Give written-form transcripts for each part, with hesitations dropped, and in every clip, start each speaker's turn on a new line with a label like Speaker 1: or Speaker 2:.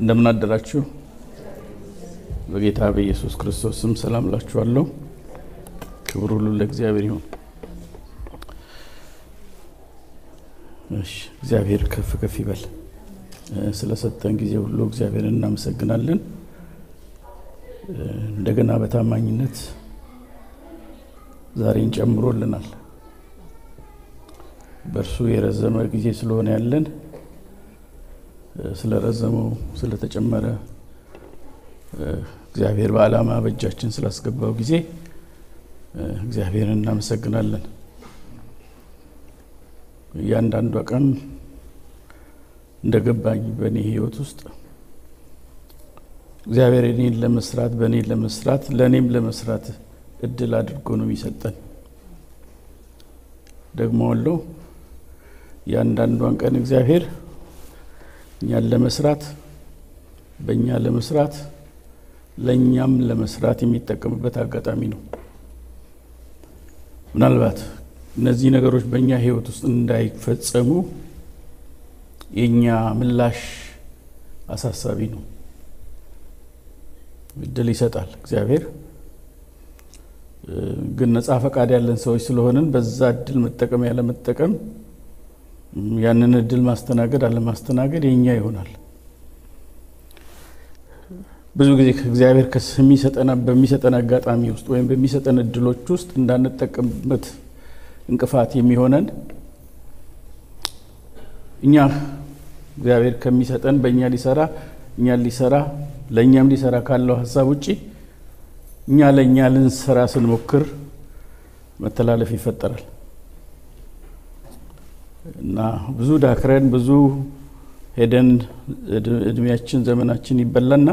Speaker 1: እንደምን አደራችሁ በጌታ በኢየሱስ ክርስቶስ ስም ሰላም ላችኋለሁ። ክብር ሁሉ ለእግዚአብሔር ይሁን። እግዚአብሔር ከፍ ከፍ ይበል። ስለሰጠን ጊዜ ሁሉ እግዚአብሔርን እናመሰግናለን። እንደገና በታማኝነት ዛሬን ጨምሮልናል። በእርሱ የረዘመ ጊዜ ስለሆነ ያለን ስለረዘመው ስለተጨመረ እግዚአብሔር በዓላማ በእጃችን ስላስገባው ጊዜ እግዚአብሔርን እናመሰግናለን። ያንዳንዱ ቀን እንደገባኝ በእኔ ህይወት ውስጥ እግዚአብሔር እኔን ለመስራት በእኔ ለመስራት ለእኔም ለመስራት እድል አድርጎ ነው የሚሰጠን። ደግሞ ሁሉ ያንዳንዷን ቀን እግዚአብሔር እኛን ለመስራት በእኛ ለመስራት ለእኛም ለመስራት የሚጠቀምበት አጋጣሚ ነው። ምናልባት እነዚህ ነገሮች በእኛ ህይወት ውስጥ እንዳይፈጸሙ የኛ ምላሽ አሳሳቢ ነው። እድል ይሰጣል እግዚአብሔር። ግን ነፃ ፈቃድ ያለን ሰዎች ስለሆነን በዛ እድል መጠቀም ያለ መጠቀም ያንን እድል ማስተናገድ አለ ማስተናገድ የኛ ይሆናል። ብዙ ጊዜ እግዚአብሔር በሚሰጠን አጋጣሚ ውስጥ ወይም በሚሰጠን እድሎች ውስጥ እንዳንጠቀምበት እንቅፋት የሚሆነን እኛ እግዚአብሔር ከሚሰጠን በእኛ ሊሰራ ለእኛም ሊሰራ ካለው ሐሳብ ውጪ እኛ ለእኛ ልንሰራ ስንሞክር መተላለፍ ይፈጠራል እና ብዙ ዳክረን ብዙ ሄደን እድሜያችን ዘመናችን ይበላና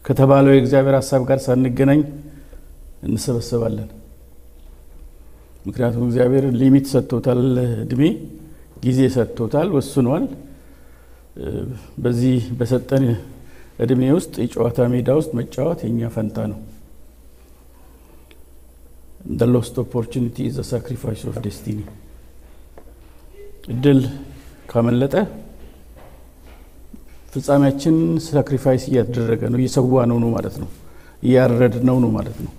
Speaker 1: ከተባለው የእግዚአብሔር ሐሳብ ጋር ሳንገናኝ እንሰበሰባለን። ምክንያቱም እግዚአብሔር ሊሚት ሰጥቶታል፣ እድሜ ጊዜ ሰጥቶታል፣ ወስኗል። በዚህ በሰጠን እድሜ ውስጥ የጨዋታ ሜዳ ውስጥ መጫወት የኛ ፈንታ ነው። The lost opportunity is a sacrifice of destiny. እድል ካመለጠ ፍጻሜያችን ሳክሪፋይስ እያደረገ ነው፣ እየሰዋነው ነው ማለት ነው፣ እያረድነው ነው ማለት ነው።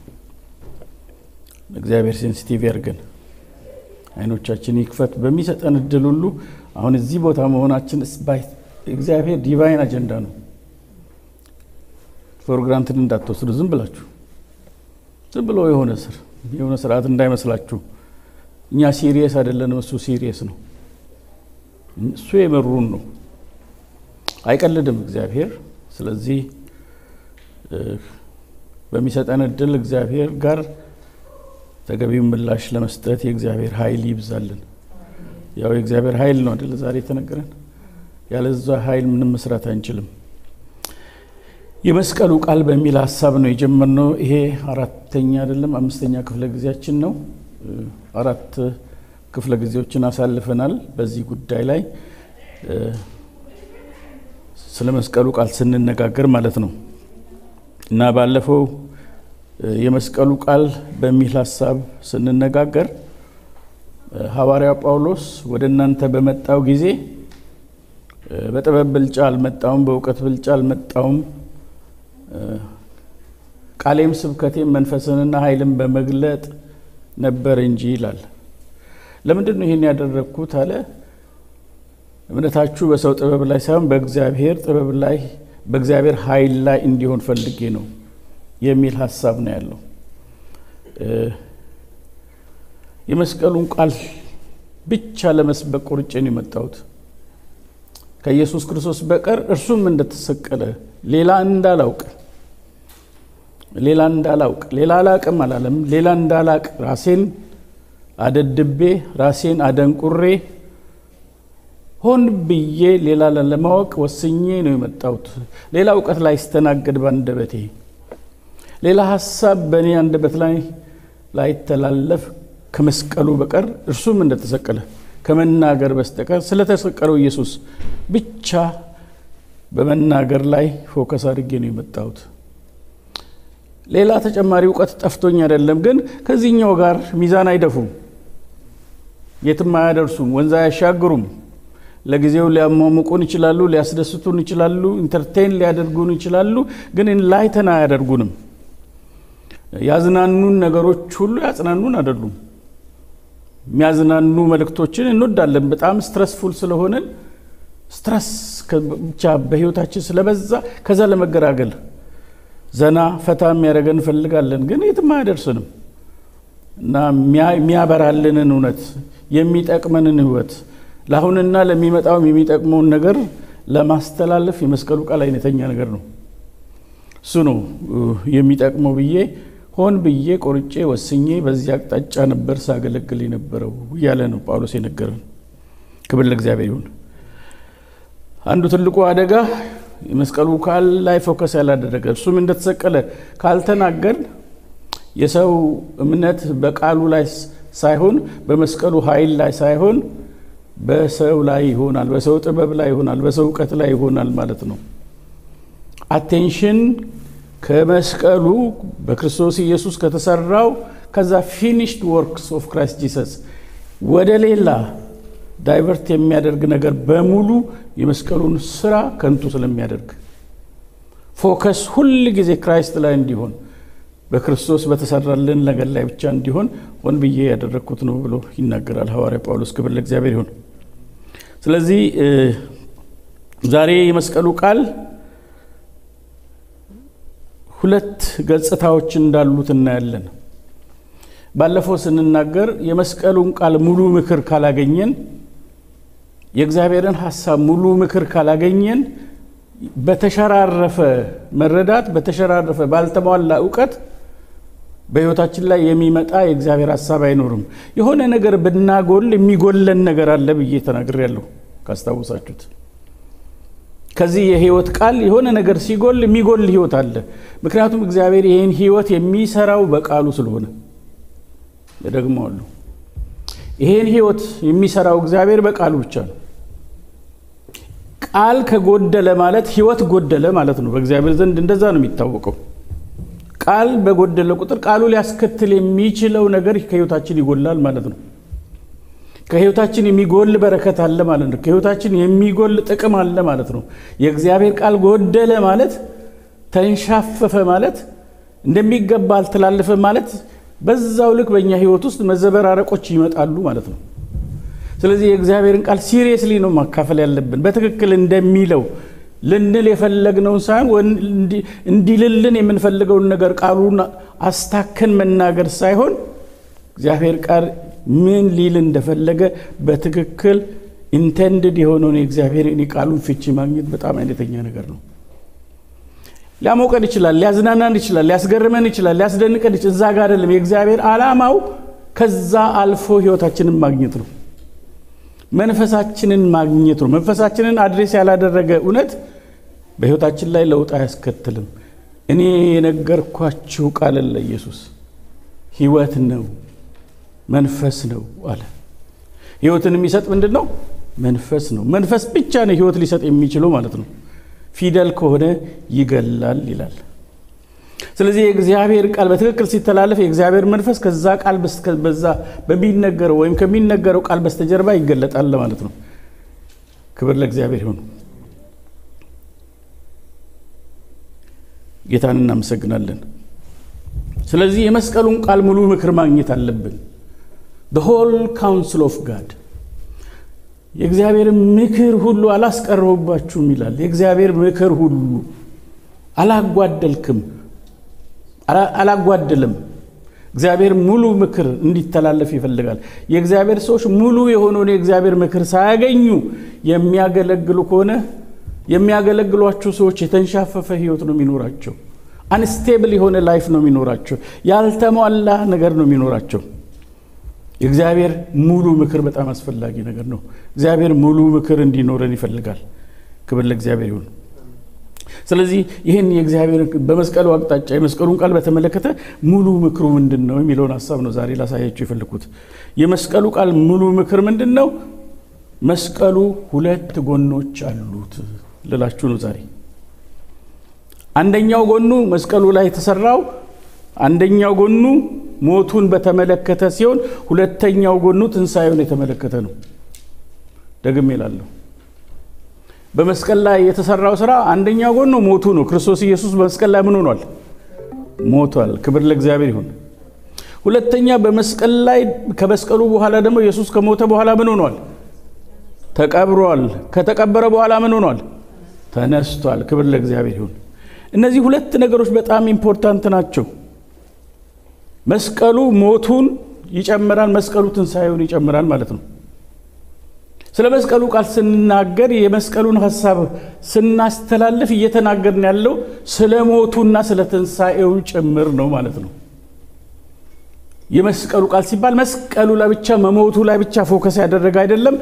Speaker 1: እግዚአብሔር ሴንሲቲቭ ያርገን፣ አይኖቻችን ይክፈት። በሚሰጠን እድል ሁሉ አሁን እዚህ ቦታ መሆናችን እግዚአብሔር ዲቫይን አጀንዳ ነው። ፎር ግራንትድ እንዳትወስዱ ዝም ብሎ የሆነ ስርዓት እንዳይመስላችሁ። እኛ ሲሪየስ አይደለንም፣ እሱ ሲሪየስ ነው። እሱ የመሩን ነው፣ አይቀልድም እግዚአብሔር። ስለዚህ በሚሰጠን እድል እግዚአብሔር ጋር ተገቢውን ምላሽ ለመስጠት የእግዚአብሔር ኃይል ይብዛልን። ያው የእግዚአብሔር ኃይል ነው አይደል ዛሬ ተነገረን። ያለዛ ኃይል ምንም መስራት አንችልም። የመስቀሉ ቃል በሚል ሐሳብ ነው የጀመርነው። ይሄ አራተኛ አይደለም አምስተኛ ክፍለ ጊዜያችን ነው። 4 ክፍለ ጊዜዎችን አሳልፈናል በዚህ ጉዳይ ላይ ስለ መስቀሉ ቃል ስንነጋገር ማለት ነው። እና ባለፈው የመስቀሉ ቃል በሚል ሐሳብ ስንነጋገር ሐዋርያው ጳውሎስ ወደ እናንተ በመጣው ጊዜ በጥበብ ብልጫ አልመጣውም፣ በእውቀት ብልጫ አልመጣውም፣ ቃሌም ስብከቴም መንፈስንና ኃይልን በመግለጥ ነበር እንጂ ይላል። ለምንድን ነው ይሄን ያደረኩት አለ? እምነታችሁ በሰው ጥበብ ላይ ሳይሆን በእግዚአብሔር ጥበብ ላይ በእግዚአብሔር ኃይል ላይ እንዲሆን ፈልጌ ነው የሚል ሐሳብ ነው ያለው። የመስቀሉን ቃል ብቻ ለመስበክ ቆርጬ ነው የመጣሁት። ከኢየሱስ ክርስቶስ በቀር እርሱም እንደተሰቀለ ሌላ እንዳላውቅ ሌላ አላቅም አላለም። ሌላ እንዳላቅ ራሴን አደድቤ ራሴን አደንቁሬ ሆን ብዬ ሌላ ለማወቅ ወስኜ ነው የመጣሁት። ሌላ እውቀት ላይ ስተናገድ ባንደበቴ ሌላ ሐሳብ በእኔ አንደበት ላይ ተላለፍ ከመስቀሉ በቀር እርሱም እንደተሰቀለ ከመናገር በስተቀር ስለተሰቀለው ኢየሱስ ብቻ በመናገር ላይ ፎከስ አድርጌ ነው የመጣሁት። ሌላ ተጨማሪ እውቀት ጠፍቶኝ አይደለም፣ ግን ከዚህኛው ጋር ሚዛን አይደፉም፣ የትም አያደርሱም፣ ወንዝ አያሻግሩም። ለጊዜው ሊያሟሙቁን ይችላሉ ሊያስደስቱን ይችላሉ ኢንተርቴይን ሊያደርጉን ይችላሉ ግን ኢንላይተን አያደርጉንም ያዝናኑን ነገሮች ሁሉ ያጽናኑን አይደሉም የሚያዝናኑ መልእክቶችን እንወዳለን በጣም ስትረስፉል ስለሆነ ስትረስ ብቻ በህይወታችን ስለበዛ ከዛ ለመገራገል ዘና ፈታ የሚያደርገን ፈልጋለን ግን የትም አያደርስንም እና የሚያበራልንን እውነት የሚጠቅመንን ህይወት ለአሁንና ለሚመጣው የሚጠቅመውን ነገር ለማስተላለፍ የመስቀሉ ቃል አይነተኛ ነገር ነው እሱ ነው የሚጠቅመው ብዬ ሆን ብዬ ቆርጬ ወስኜ በዚህ አቅጣጫ ነበር ሳገለግል የነበረው ያለ ነው ጳውሎስ የነገረን ክብር ለእግዚአብሔር ይሁን አንዱ ትልቁ አደጋ የመስቀሉ ቃል ላይ ፎከስ ያላደረገ እሱም እንደተሰቀለ ካልተናገር የሰው እምነት በቃሉ ላይ ሳይሆን በመስቀሉ ኃይል ላይ ሳይሆን በሰው ላይ ይሆናል በሰው ጥበብ ላይ ይሆናል በሰው ዕውቀት ላይ ይሆናል ማለት ነው አቴንሽን ከመስቀሉ በክርስቶስ ኢየሱስ ከተሰራው ከዛ finished works of Christ Jesus ወደ ሌላ ዳይቨርት የሚያደርግ ነገር በሙሉ የመስቀሉን ስራ ከንቱ ስለሚያደርግ ፎከስ ሁሉ ጊዜ ክራይስት ላይ እንዲሆን በክርስቶስ በተሰራልን ነገር ላይ ብቻ እንዲሆን ሆን ብዬ ያደረኩት ነው ብሎ ይናገራል ሐዋርያ ጳውሎስ ክብር ለእግዚአብሔር ይሁን ስለዚህ ዛሬ የመስቀሉ ቃል ሁለት ገጽታዎች እንዳሉት እናያለን ባለፈው ስንናገር የመስቀሉን ቃል ሙሉ ምክር ካላገኘን የእግዚአብሔርን ሐሳብ ሙሉ ምክር ካላገኘን በተሸራረፈ መረዳት በተሸራረፈ ባልተሟላ ዕውቀት በህይወታችን ላይ የሚመጣ የእግዚአብሔር ሐሳብ አይኖርም የሆነ ነገር ብናጎል የሚጎለን ነገር አለ ብዬ ተናግሬያለሁ ካስታውሳችሁት ከዚህ የህይወት ቃል የሆነ ነገር ሲጎል የሚጎል ህይወት አለ ምክንያቱም እግዚአብሔር ይሄን ህይወት የሚሰራው በቃሉ ስለሆነ ደግሞአሉ ይሄን ህይወት የሚሰራው እግዚአብሔር በቃሉ ብቻ ነው ቃል ከጎደለ ማለት ህይወት ጎደለ ማለት ነው በእግዚአብሔር ዘንድ እንደዛ ነው የሚታወቀው ቃል በጎደለ ቁጥር ቃሉ ሊያስከትል የሚችለው ነገር ከህይወታችን ይጎላል ማለት ነው ከህይወታችን የሚጎል በረከት አለ ማለት ነው ከህይወታችን የሚጎል ጥቅም አለ ማለት ነው የእግዚአብሔር ቃል ጎደለ ማለት ተንሻፈፈ ማለት እንደሚገባ አልተላለፈ ማለት በዛው ልክ በእኛ ህይወት ውስጥ መዘበራረቆች ይመጣሉ ማለት ነው ስለዚህ የእግዚአብሔርን ቃል ሲሪየስሊ ነው ማካፈል ያለብን በትክክል እንደሚለው ልንል የፈለግነው ሳይሆን እንዲልልን የምንፈልገው ነገር ቃሉን አስታከን መናገር ሳይሆን እግዚአብሔር ቃል ምን ሊል እንደፈለገ በትክክል ኢንቴንድድ የሆነውን የእግዚአብሔርን ቃሉን ፍቺ ማግኘት በጣም አይነተኛ ነገር ነው ሊያሞቀን ይችላል ሊያዝናናን ይችላል ሊያስገርመን ይችላል ሊያስደንቀን ይችላል እዛ ጋር አይደለም የእግዚአብሔር ዓላማው ከዛ አልፎ ህይወታችንን ማግኘት ነው መንፈሳችንን ማግኘት ነው መንፈሳችንን አድሬስ ያላደረገ እውነት በህይወታችን ላይ ለውጥ አያስከትልም እኔ የነገርኳችሁ ቃል ለኢየሱስ ህይወት ነው መንፈስ ነው አለ ህይወትን የሚሰጥ ምንድነው መንፈስ ነው መንፈስ ብቻ ነው ህይወት ሊሰጥ የሚችለው ማለት ነው ፊደል ከሆነ ይገላል ይላል ስለዚህ የእግዚአብሔር ቃል በትክክል ሲተላለፍ የእግዚአብሔር መንፈስ ከዛ ቃል በዛ በሚነገረው ወይም ከሚነገረው ቃል በስተጀርባ ይገለጣል ማለት ነው ክብር ለእግዚአብሔር ይሁን ጌታን እናመሰግናለን ስለዚህ የመስቀሉን ቃል ሙሉ ምክር ማግኘት አለብን the whole counsel of God የእግዚአብሔር ምክር ሁሉ አላስቀረውባችሁም ይላል የእግዚአብሔር ምክር ሁሉ አላጓደልክም አላጓደለም እግዚአብሔር ሙሉ ምክር እንዲተላለፍ ይፈልጋል የእግዚአብሔር ሰዎች ሙሉ የሆነውን የእግዚአብሔር ምክር ሳያገኙ የሚያገለግሉ ከሆነ የሚያገለግሏቸው ሰዎች የተንሻፈፈ ህይወት ነው የሚኖራቸው አንስቴብል የሆነ ላይፍ ነው የሚኖራቸው ያልተሟላ ነገር ነው የሚኖራቸው የእግዚአብሔር ሙሉ ምክር በጣም አስፈላጊ ነገር ነው እግዚአብሔር ሙሉ ምክር እንዲኖረን ይፈልጋል ክብር ለእግዚአብሔር ይሁን ስለዚህ ይሄን የእግዚአብሔር በመስቀሉ አቅጣጫ የመስቀሉን ቃል በተመለከተ ሙሉ ምክሩ ምንድነው የሚለውን ሐሳብ ነው ዛሬ ላሳያችሁ የፈለኩት የመስቀሉ ቃል ሙሉ ምክር ምንድነው መስቀሉ ሁለት ጎኖች አሉት ለላችሁ ነው ዛሬ አንደኛው ጎኑ መስቀሉ ላይ ተሰራው አንደኛው ጎኑ ሞቱን በተመለከተ ሲሆን ሁለተኛው ጎኑ ትንሳኤውን የተመለከተ ነው ደግሜ እላለሁ በመስቀል ላይ የተሰራው ስራ አንደኛው ጎን ነው ሞቱ ነው። ክርስቶስ ኢየሱስ በመስቀል ላይ ምን ሆኗል? ሞቷል። ክብር ለእግዚአብሔር ይሁን። ሁለተኛ በመስቀል ላይ ከመስቀሉ በኋላ ደግሞ ኢየሱስ ከሞተ በኋላ ምን ሆኗል? ተቀብሯል። ከተቀበረ በኋላ ምን ሆኗል? ተነስቷል። ክብር ለእግዚአብሔር ይሁን። እነዚህ ሁለት ነገሮች በጣም ኢምፖርታንት ናቸው። መስቀሉ ሞቱን ይጨምራል፣ መስቀሉ ትንሣኤውን ይጨምራል ማለት ነው። ስለ መስቀሉ ቃል ስንናገር የመስቀሉን ሐሳብ ስናስተላልፍ እየተናገርን ያለው ስለ ሞቱና ስለ ትንሣኤው ጭምር ነው ማለት ነው። የመስቀሉ ቃል ሲባል መስቀሉ ላይ ብቻ መሞቱ ላይ ብቻ ፎከስ ያደረገ አይደለም።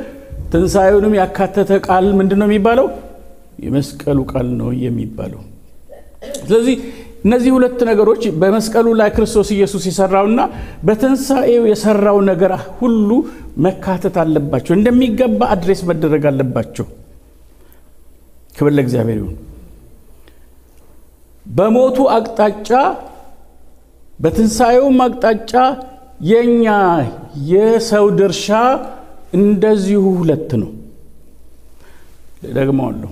Speaker 1: ትንሣኤውንም ያካተተ ቃል ምንድነው የሚባለው? የመስቀሉ ቃል ነው የሚባለው። ስለዚህ እነዚህ ሁለት ነገሮች በመስቀሉ ላይ ክርስቶስ ኢየሱስ የሰራውና በትንሣኤው የሰራው ነገር ሁሉ መካተት አለባቸው፣ እንደሚገባ አድሬስ መደረግ አለባቸው። ክብር ለእግዚአብሔር ይሁን። በሞቱ አቅጣጫ በትንሣኤውም አቅጣጫ የኛ የሰው ድርሻ እንደዚሁ ሁለት ነው። ደግሞአለሁ።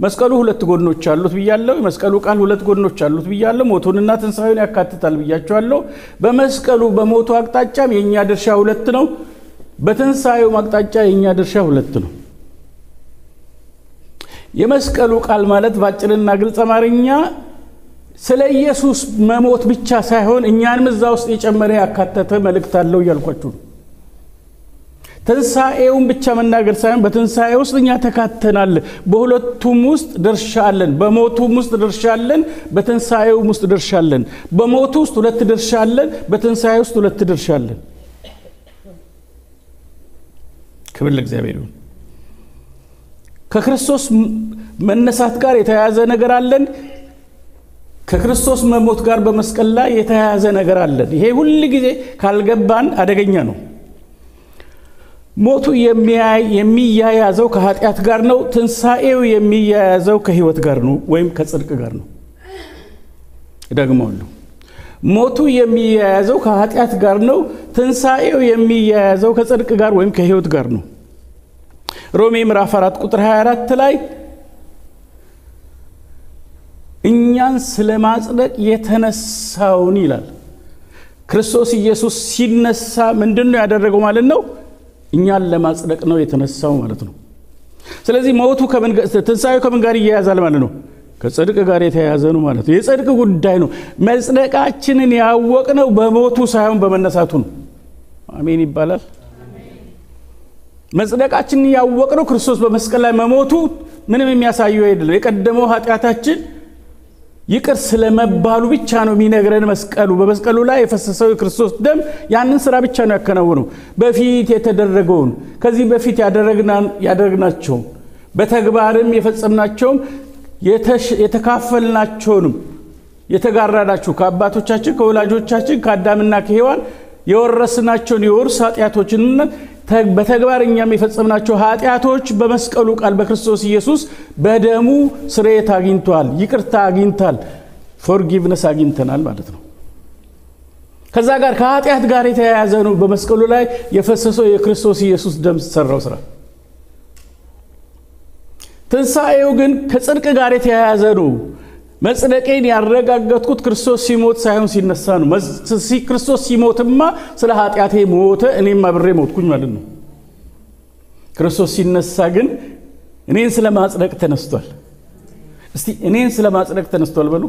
Speaker 1: መስቀሉ ሁለት ጎኖች አሉት ብያለሁ። መስቀሉ ቃል ሁለት ጎኖች አሉት ብያለሁ። ሞቱንና ትንሣኤውን ያካትታል ብያቸዋለሁ። በመስቀሉ በሞቱ አቅጣጫም የኛ ድርሻ ሁለት ነው። በትንሣኤው አቅጣጫ የኛ ድርሻ ሁለት ነው። የመስቀሉ ቃል ማለት ባጭርና ግልጽ አማርኛ ስለ ኢየሱስ መሞት ብቻ ሳይሆን እኛንም እዛ ውስጥ የጨመረ ያካተተ መልእክት አለው እያልኳችሁ ነው። ትንሣኤውን ብቻ መናገር ሳይሆን በትንሣኤ ውስጥ እኛ ተካተናል። በሁለቱም ውስጥ ድርሻ አለን። በሞቱም ውስጥ ድርሻ አለን፣ በትንሣኤውም ውስጥ ድርሻ አለን። በሞቱ ውስጥ ሁለት ድርሻ አለን፣ በትንሣኤ ውስጥ ሁለት ድርሻ አለን። ክብር ለእግዚአብሔር ይሁን። ከክርስቶስ መነሳት ጋር የተያያዘ ነገር አለን። ከክርስቶስ መሞት ጋር በመስቀል ላይ የተያያዘ ነገር አለን። ይሄ ሁሉ ጊዜ ካልገባን አደገኛ ነው። ሞቱ የሚያያዘው ከኃጢአት ጋር ነው። ትንሣኤው የሚያያዘው ከሕይወት ጋር ነው ወይም ከጽድቅ ጋር ነው። ደግሞአለሁ። ሞቱ የሚያያዘው ከኃጢአት ጋር ነው። ትንሣኤው የሚያያዘው ከጽድቅ ጋር ወይም ከሕይወት ጋር ነው። ሮሜ ምዕራፍ 4 ቁጥር 24 ላይ እኛን ስለማጽደቅ የተነሳውን ይላል። ክርስቶስ ኢየሱስ ሲነሳ ምንድነው ያደረገው ማለት ነው? እኛን ለማጽደቅ ነው የተነሳው ማለት ነው። ስለዚህ ሞቱ ትንሣኤው ከምን ጋር ይያያዛል ማለት ነው? ከጽድቅ ጋር የተያያዘ ነው ማለት ነው። የጽድቅ ጉዳይ ነው። መጽደቃችንን ያወቅነው በሞቱ ሳይሆን በመነሳቱ ነው። አሜን ይባላል። መጽደቃችንን ያወቅነው ክርስቶስ በመስቀል ላይ መሞቱ ምንም የሚያሳየው አይደለም። የቀደመው ኃጢአታችን ይቅር ስለመባሉ ብቻ ነው የሚነግረን መስቀሉ። በመስቀሉ ላይ የፈሰሰው የክርስቶስ ደም ያንን ስራ ብቻ ነው ያከናወነው። በፊት የተደረገውን ከዚህ በፊት ያደረግናቸው በተግባርም የፈጸምናቸው የተካፈልናቸውንም የተጋራናቸው ከአባቶቻችን ከወላጆቻችን ከአዳምና ከሔዋን የወረስናቸውን የውርስ ኃጢአቶችን በተግባር እኛም የፈጸምናቸው ኃጢአቶች በመስቀሉ ቃል በክርስቶስ ኢየሱስ በደሙ ስርየት አግኝቷል፣ ይቅርታ አግኝታል፣ ፎርጊቭነስ አግኝተናል ማለት ነው። ከዛ ጋር ከኃጢአት ጋር የተያያዘ ነው በመስቀሉ ላይ የፈሰሰው የክርስቶስ ኢየሱስ ደም ሰራው ስራ። ትንሣኤው ግን ከጽድቅ ጋር የተያያዘ ነው። መጽደቄን ያረጋገጥኩት ክርስቶስ ሲሞት ሳይሆን ሲነሳ ነው። ክርስቶስ ሲሞትማ ስለ ኃጢአቴ ሞተ፣ እኔም አብሬ ሞትኩኝ ማለት ነው። ክርስቶስ ሲነሳ ግን እኔን ስለማጽደቅ ተነስቷል። እስቲ እኔን ስለማጽደቅ ተነስቷል በሉ።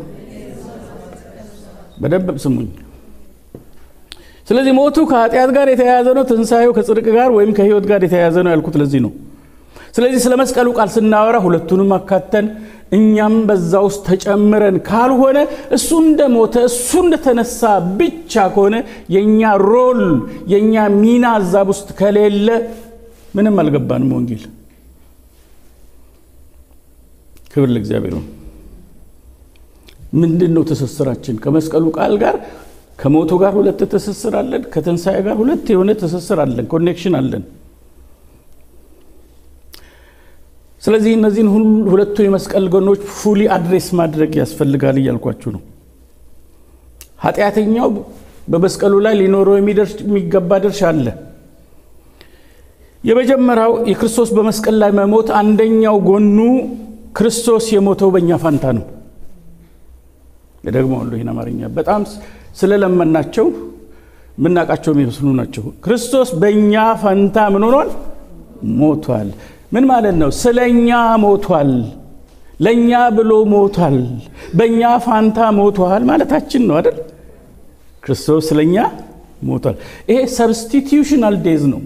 Speaker 1: በደንብ ስሙኝ። ስለዚህ ሞቱ ከኃጢአት ጋር የተያያዘ ነው፣ ትንሣኤው ከጽድቅ ጋር ወይም ከሕይወት ጋር የተያያዘ ነው ያልኩት ለዚህ ነው። ስለዚህ ስለ መስቀሉ ቃል ስናወራ ሁለቱንም አካተን እኛም በዛ ውስጥ ተጨምረን ካልሆነ እሱ እንደሞተ እሱ እንደተነሳ ብቻ ከሆነ የኛ ሮል የኛ ሚና እዛ ውስጥ ከሌለ ምንም አልገባንም ወንጌል። ክብር ለእግዚአብሔር ነው። ምንድነው ትስስራችን? ከመስቀሉ ቃል ጋር ከሞቱ ጋር ሁለት ትስስር አለን፣ ከትንሣኤ ጋር ሁለት የሆነ ትስስር አለን፣ ኮኔክሽን አለን። ስለዚህ እነዚህን ሁለቱን የመስቀል ጎኖች ፉሊ አድሬስ ማድረግ ያስፈልጋል እያልኳችሁ ነው። ኃጢአተኛው በመስቀሉ ላይ ሊኖረው የሚገባ ድርሻ አለ። የመጀመሪያው የክርስቶስ በመስቀል ላይ መሞት አንደኛው ጎኑ ክርስቶስ የሞተው በእኛ ፋንታ ነው። ደግሞ ሁሉ ይሄን አማርኛ በጣም ስለለመናቸው ምናቃቸው የሚመስሉ ናቸው። ክርስቶስ በእኛ ፋንታ ምን ሆኗል? ሞቷል። ምን ማለት ነው? ስለኛ ሞቷል፣ ለኛ ብሎ ሞቷል፣ በእኛ ፋንታ ሞቷል ማለታችን ነው አይደል? ክርስቶስ ስለኛ ሞቷል። ይሄ ሰብስቲቲዩሽናል ዴዝ ነው፣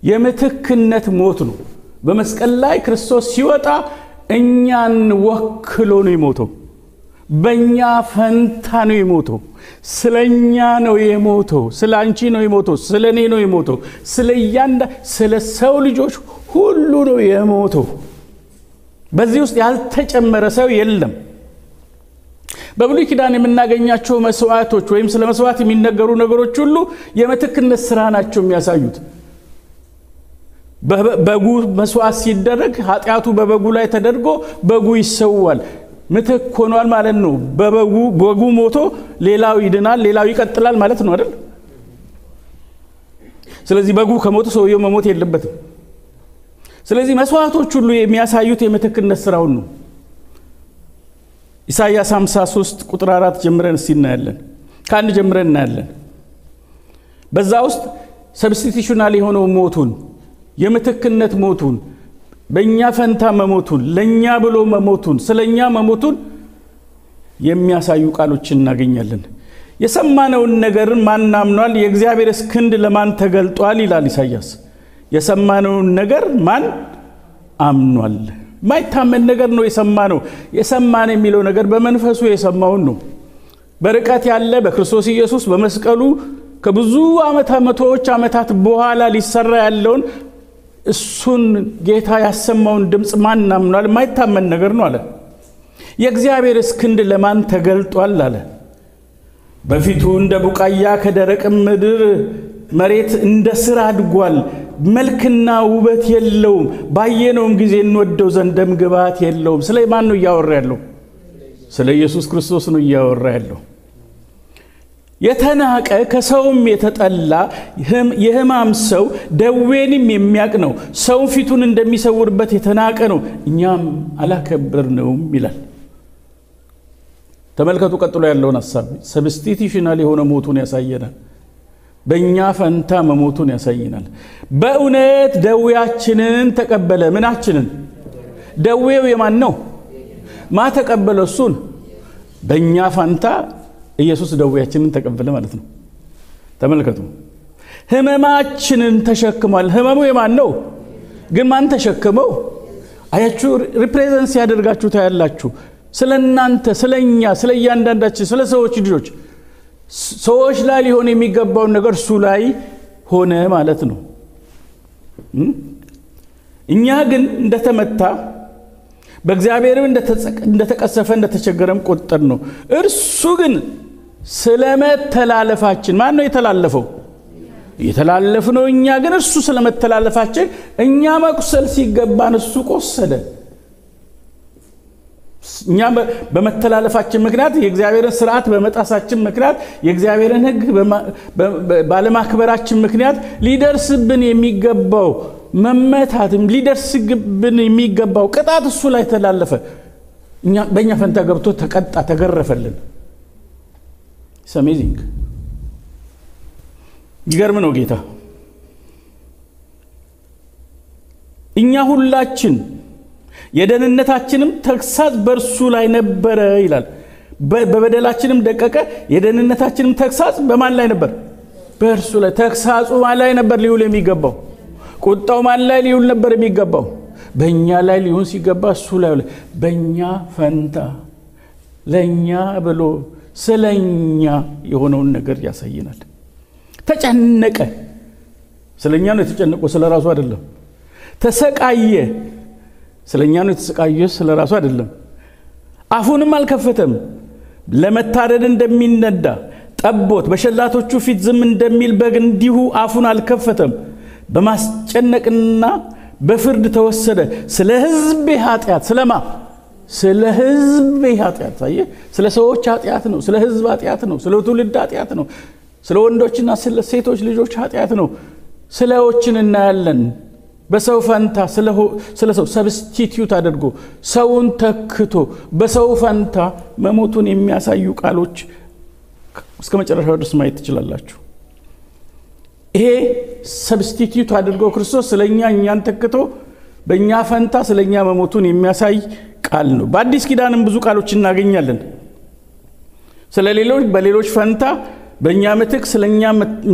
Speaker 1: የምትክነት ሞት ነው። በመስቀል ላይ ክርስቶስ ሲወጣ እኛን ወክሎ ነው የሞተው፣ በእኛ ፈንታ ነው የሞተው። ስለኛ ነው የሞተው፣ ስላንቺ ነው የሞተው፣ ስለኔ ነው የሞተው፣ ስለ ሰው ልጆች ሁሉ ነው የሞተው። በዚህ ውስጥ ያልተጨመረ ሰው የለም። በብሉይ ኪዳን የምናገኛቸው መስዋዕቶች ወይም ስለ መስዋዕት የሚነገሩ ነገሮች ሁሉ የምትክነት ስራ ናቸው የሚያሳዩት። በጉ መስዋዕት ሲደረግ ኃጢያቱ በበጉ ላይ ተደርጎ በጉ ይሰዋል፣ ምትክ ሆኗል ማለት ነው። በጉ ሞቶ ሌላው ይድናል፣ ሌላው ይቀጥላል ማለት ነው አይደል? ስለዚህ በጉ ከሞተ ሰውየው መሞት የለበትም። ስለዚህ መስዋዕቶች ሁሉ የሚያሳዩት የምትክነት ስራውን ነው። ኢሳይያስ 53 ቁጥር 4 ጀምረን እናያለን። ከአንድ ጀምረን እናያለን። በዛ ውስጥ ሰብስቲቲዩሽናል የሆነው ሞቱን፣ የምትክነት ሞቱን፣ በእኛ ፈንታ መሞቱን፣ ለኛ ብሎ መሞቱን፣ ስለኛ መሞቱን የሚያሳዩ ቃሎችን እናገኛለን። የሰማነውን ነገር ማን አምኗል? የእግዚአብሔር ክንድ ለማን ተገልጧል? ይላል ኢሳይያስ። የሰማነውን ነገር ማን አምኗል? ማይታመን ነገር ነው የሰማነው። የሰማን የሚለው ነገር በመንፈሱ የሰማውን ነው። በርቀት ያለ በክርስቶስ ኢየሱስ በመስቀሉ ከብዙ መቶዎች ዓመታት በኋላ ሊሰራ ያለውን እሱን ጌታ ያሰማውን ድምጽ ማን አምኗል? ማይታመን ነገር ነው አለ። የእግዚአብሔር ክንድ ለማን ተገልጧል አለ። በፊቱ እንደ ቡቃያ ከደረቅ ምድር መሬት እንደ ስር አድጓል። መልክና ውበት የለውም፣ ባየነውም ጊዜ እንወደው ዘንድ ደም ግባት የለውም። ስለ ማን ነው እያወራ ያለው? ስለ ኢየሱስ ክርስቶስ ነው እያወራ ያለው። የተናቀ ከሰውም የተጠላ የሕማም ሰው ደዌንም የሚያቅ ነው። ሰው ፊቱን እንደሚሰውርበት የተናቀ ነው፣ እኛም አላከበርነውም ይላል። ተመልከቱ ቀጥሎ ያለውን ሐሳብ። ሰብስቲቲዩሽናል የሆነ ሞቱን ያሳየናል። በእኛ ፈንታ መሞቱን ያሳየናል። በእውነት ደዌያችንን ተቀበለ። ምናችንን? ደዌው የማን ነው? ማ ተቀበለ? እሱን። በእኛ ፈንታ ኢየሱስ ደዌያችንን ተቀበለ ማለት ነው። ተመልከቱ። ህመማችንን ተሸክሟል። ህመሙ የማን ነው? ግን ማን ተሸከመው? አያችሁ፣ ሪፕሬዘንስ ያደርጋችሁ ታያላችሁ። ስለናንተ፣ ስለኛ፣ ስለያንዳንዳችን፣ ስለ ሰዎች ልጆች ሰዎች ላይ ሊሆን የሚገባውን ነገር እሱ ላይ ሆነ ማለት ነው። እኛ ግን እንደተመታ በእግዚአብሔርም እንደተቀሰፈ እንደተቸገረም ቆጠር ነው። እርሱ ግን ስለመተላለፋችን ማን ነው የተላለፈው? የተላለፍነው እኛ። ግን እርሱ ስለመተላለፋችን እኛ መቁሰል ሲገባን እሱ ቆሰለ። እኛ በመተላለፋችን ምክንያት የእግዚአብሔርን ሥርዓት በመጣሳችን ምክንያት የእግዚአብሔርን ሕግ ባለማክበራችን ምክንያት ሊደርስብን የሚገባው መመታትም ሊደርስብን የሚገባው ቅጣት እሱ ላይ ተላለፈ። እኛ በእኛ ፈንታ ገብቶ ተቀጣ፣ ተገረፈልን። ኢትስ አሜዚንግ። ይገርም ነው ጌታ። እኛ ሁላችን የደህንነታችንም ተግሳጽ በእርሱ ላይ ነበረ ይላል። በበደላችንም ደቀቀ፣ የደህንነታችንም ተግሳጽ በማን ላይ ነበር? በእርሱ ላይ። ተግሳጹ ማን ላይ ነበር ሊውል የሚገባው? ቁጣው ማን ላይ ሊውል ነበር የሚገባው? በእኛ ላይ ሊሆን ሲገባ እሱ ላይ ውለ። በእኛ ፈንታ ለእኛ ብሎ ስለኛ የሆነውን ነገር ያሳየናል። ተጨነቀ። ስለኛ ነው የተጨነቀው፣ ስለ ራሱ አይደለም። ተሰቃየ። ስለኛ ነው የተሰቃየ፣ ስለ ራሱ አይደለም። አፉንም አልከፈተም። ለመታረድ እንደሚነዳ ጠቦት በሸላቶቹ ፊት ዝም እንደሚል በግ እንዲሁ አፉን አልከፈተም። በማስጨነቅና በፍርድ ተወሰደ። ስለ ሕዝቤ ኃጢአት። ስለማ? ስለ ሕዝቤ ኃጢአት። አየ፣ ስለ ሰዎች ኃጢአት ነው፣ ስለ ሕዝብ ኃጢአት ነው፣ ስለ ትውልድ ኃጢአት ነው፣ ስለ ወንዶችና ስለ ሴቶች ልጆች ኃጢአት ነው። ስለዎችን እናያለን። በሰው ፈንታ ስለ ሰው ሰብስቲቲዩት አድርጎ ሰውን ተክቶ በሰው ፈንታ መሞቱን የሚያሳዩ ቃሎች እስከ መጨረሻው ድረስ ማየት ትችላላችሁ። ይሄ ሰብስቲቲዩት አድርጎ ክርስቶስ ስለኛ እኛን ተክቶ በእኛ ፈንታ ስለኛ መሞቱን የሚያሳይ ቃል ነው። በአዲስ ኪዳንም ብዙ ቃሎች እናገኛለን። ስለሌሎች በሌሎች ፈንታ በእኛ ምትክ ስለኛ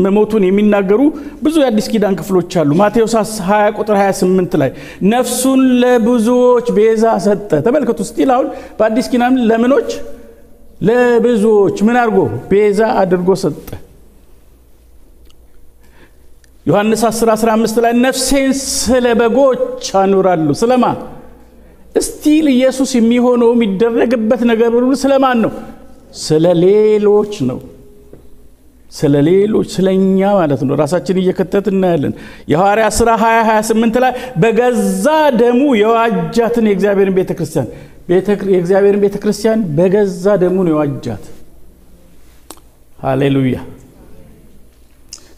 Speaker 1: መሞቱን የሚናገሩ ብዙ የአዲስ ኪዳን ክፍሎች አሉ። ማቴዎስ 20 ቁጥር 28 ላይ ነፍሱን ለብዙዎች ቤዛ ሰጠ። ተመልከቱ። ስቲል አሁን በአዲስ ኪዳን ለምኖች ለብዙዎች ምን አድርጎ ቤዛ አድርጎ ሰጠ። ዮሐንስ 10:15 ላይ ነፍሴን ስለ በጎች አኖራለሁ። ስለማ ስቲል ኢየሱስ የሚሆነው የሚደረግበት ነገር ሁሉ ስለማን ነው? ስለሌሎች ነው። ስለሌሎች ስለኛ ማለት ነው። ራሳችን እየከተትን እናያለን። የሐዋርያት ሥራ 20:28 ላይ በገዛ ደሙ የዋጃትን የእግዚአብሔርን ቤተክርስቲያን የእግዚአብሔርን ቤተክርስቲያን በገዛ ደሙ ነው የዋጃት። ሃሌሉያ።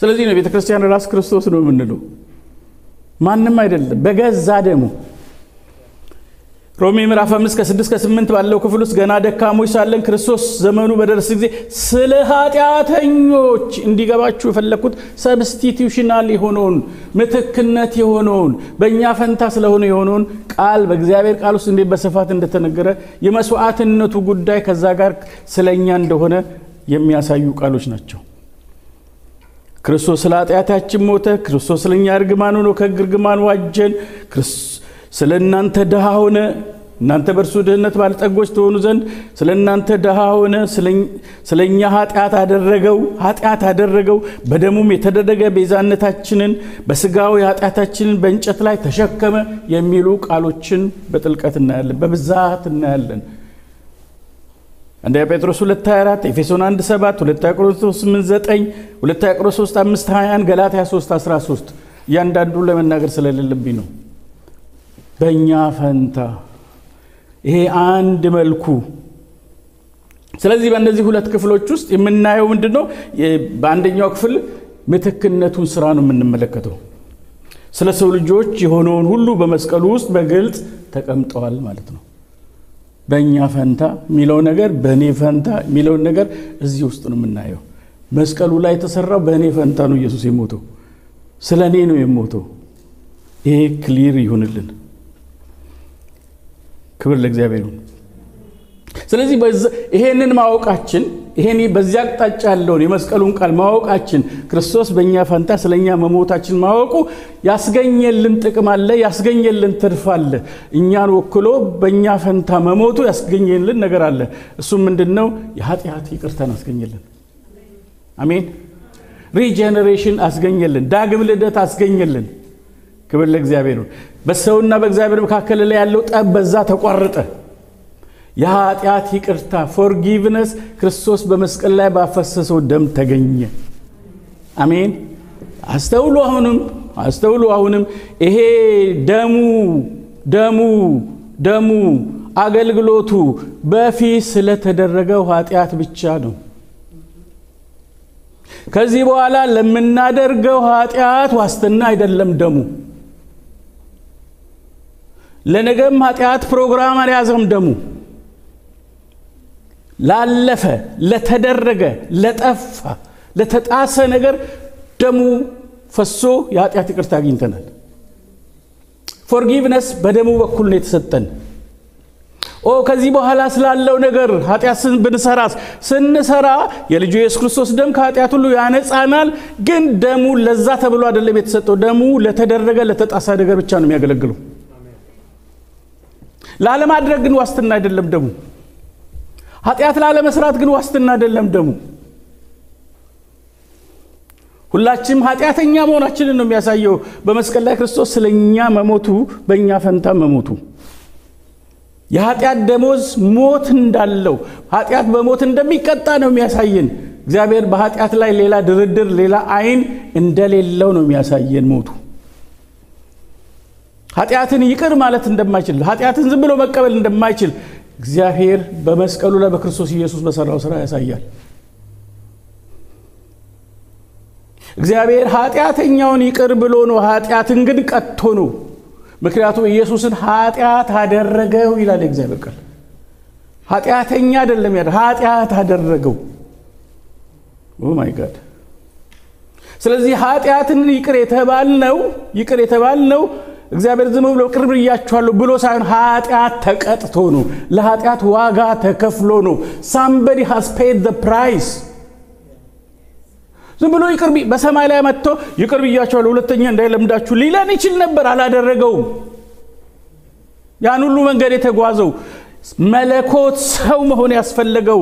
Speaker 1: ስለዚህ ነው ቤተክርስቲያን ራስ ክርስቶስ ነው የምንለው፣ ማንንም አይደለም። በገዛ ደሙ ሮሜ ምዕራፍ 5:6-8 ባለው ክፍል ውስጥ ገና ደካሞች ሳለን ክርስቶስ ዘመኑ በደረሰ ጊዜ ስለ ኃጢአተኞች እንዲገባችሁ የፈለኩት ሰብስቲቲዩሽናል የሆነውን ምትክነት የሆነውን በእኛ ፈንታ ስለሆነ የሆነውን ቃል በእግዚአብሔር ቃል ውስጥ እንዴት በስፋት እንደተነገረ የመስዋዕትነቱ ጉዳይ ከዛ ጋር ስለኛ እንደሆነ የሚያሳዩ ቃሎች ናቸው። ክርስቶስ ስለ ኃጢአታችን ሞተ። ክርስቶስ ስለኛ እርግማን ሆኖ ከእርግማን ዋጀን። ስለእናንተ ድሃ ሆነ፣ እናንተ በእርሱ ድህነት ባለጠጎች ትሆኑ ዘንድ ስለእናንተ ድሃ ሆነ። ስለኛ ኃጢአት አደረገው። በደሙም የተደረገ ቤዛነታችንን በስጋው ኃጢአታችንን በእንጨት ላይ ተሸከመ የሚሉ ቃሎችን በጥልቀት እናያለን፣ በብዛት እናያለን። አንደኛ ጴጥሮስ 2:24፣ ኤፌሶን 1:7፣ 2 ቆሮንቶስ 8:9፣ 2 ቆሮንቶስ 5:21፣ ገላትያ 3:13 እያንዳንዱ ለመናገር ስለሌለብኝ ነው። በእኛ ፈንታ ይሄ አንድ መልኩ። ስለዚህ በእነዚህ ሁለት ክፍሎች ውስጥ የምናየው ምንድነው? በአንደኛው ክፍል ምትክነቱን ስራ ነው የምንመለከተው። ስለ ሰው ልጆች የሆነውን ሁሉ በመስቀሉ ውስጥ በግልጽ ተቀምጧል ማለት ነው። በእኛ ፈንታ የሚለው ነገር በእኔ ፈንታ የሚለው ነገር እዚህ ውስጥ ነው የምናየው። መስቀሉ ላይ የተሰራው በእኔ ፈንታ ነው ኢየሱስ የሞተው፣ ስለኔ ነው የሞተው። ይሄ ክሊር ይሁንልን። ክብር ለእግዚአብሔር ይሁን። ስለዚህ ይሄንን ማወቃችን ይሄን በዚያ አቅጣጫ ያለውን የመስቀሉን ቃል ማወቃችን ክርስቶስ በእኛ ፈንታ ስለኛ መሞታችን ማወቁ ያስገኘልን ጥቅም አለ፣ ያስገኘልን ትርፍ አለ። እኛን ወክሎ በእኛ ፈንታ መሞቱ ያስገኘልን ነገር አለ። እሱም ምንድነው? የኃጢአት ይቅርታን አስገኘልን። አሜን። ሪጀነሬሽን አስገኘልን፣ ዳግም ልደት አስገኘልን። ክብር ለእግዚአብሔር ይሁን። በሰውና በእግዚአብሔር መካከል ላይ ያለው ጠብ በዛ ተቋረጠ። የኃጢአት ይቅርታ ፎርጊቭነስ ክርስቶስ በመስቀል ላይ ባፈሰሰው ደም ተገኘ። አሜን። አስተውሉ። አሁንም ይሄ ደሙ አገልግሎቱ በፊት ስለተደረገው ኃጢአት ብቻ ነው። ከዚህ በኋላ ለምናደርገው ኃጢአት ዋስትና አይደለም ደሙ። ለነገም ኃጢአት ፕሮግራም አልያዘም ደሙ። ላለፈ ለተደረገ ለጠፋ ለተጣሰ ነገር ደሙ ፈሶ የኃጢአት ይቅርታ አግኝተናል። ፎርጊቭነስ በደሙ በኩል ነው የተሰጠን። ከዚህ በኋላ ስላለው ነገር ኃጢአትን ስንሰራ የልጁ ኢየሱስ ክርስቶስ ደም ከኃጢአት ሁሉ ያነጻናል። ግን ደሙ ለዛ ተብሎ አይደለም የተሰጠው። ደሙ ለተደረገ ለተጣሰ ነገር ብቻ ነው የሚያገለግለው። ላለማድረግ ግን ዋስትና አይደለም ደሙ። ኃጢአት ላለመስራት ግን ዋስትና አይደለም ደሙ። ሁላችንም ኃጢአተኛ መሆናችንን ነው የሚያሳየው። በመስቀል ላይ ክርስቶስ ስለኛ መሞቱ፣ በእኛ ፈንታ መሞቱ የኃጢአት ደሞዝ ሞት እንዳለው ኃጢአት በሞት እንደሚቀጣ ነው የሚያሳየን። እግዚአብሔር በኃጢአት ላይ ሌላ ድርድር ሌላ አይን እንደሌለው ነው የሚያሳየን ሞቱ። ኃጢአትን ይቅር ማለት እንደማይችል ኃጢአትን ዝም ብሎ መቀበል እንደማይችል እግዚአብሔር በመስቀሉ ላይ በክርስቶስ ኢየሱስ በሰራው ስራ ያሳያል። እግዚአብሔር ኃጢአተኛውን ይቅር ብሎ ነው ኃጢአትን ግን ቀጥቶ ነው ምክንያቱም ኢየሱስን ኃጢአት አደረገው ይላል እግዚአብሔር ቃል ኃጢአተኛ አይደለም ኃጢአት አደረገው ኦ ማይ ጋድ ስለዚህ ኃጢአትን ይቅር የተባልነው እግዚአብሔር ዝም ብሎ ቅርብ ይያቻሉ ብሎ ሳይሆን ኃጢአት ተቀጥቶ ነው ለኃጢአት ዋጋ ተከፍሎ ነው somebody has paid the price ዝም ብሎ ይቅር በሰማይ ላይ መጥቶ ይቅር ይያቻሉ ሁለተኛ እንዳይለምዳችሁ ሊለን ይችል ነበር አላደረገውም ያን ሁሉ መንገድ የተጓዘው መለኮት ሰው መሆን ያስፈልገው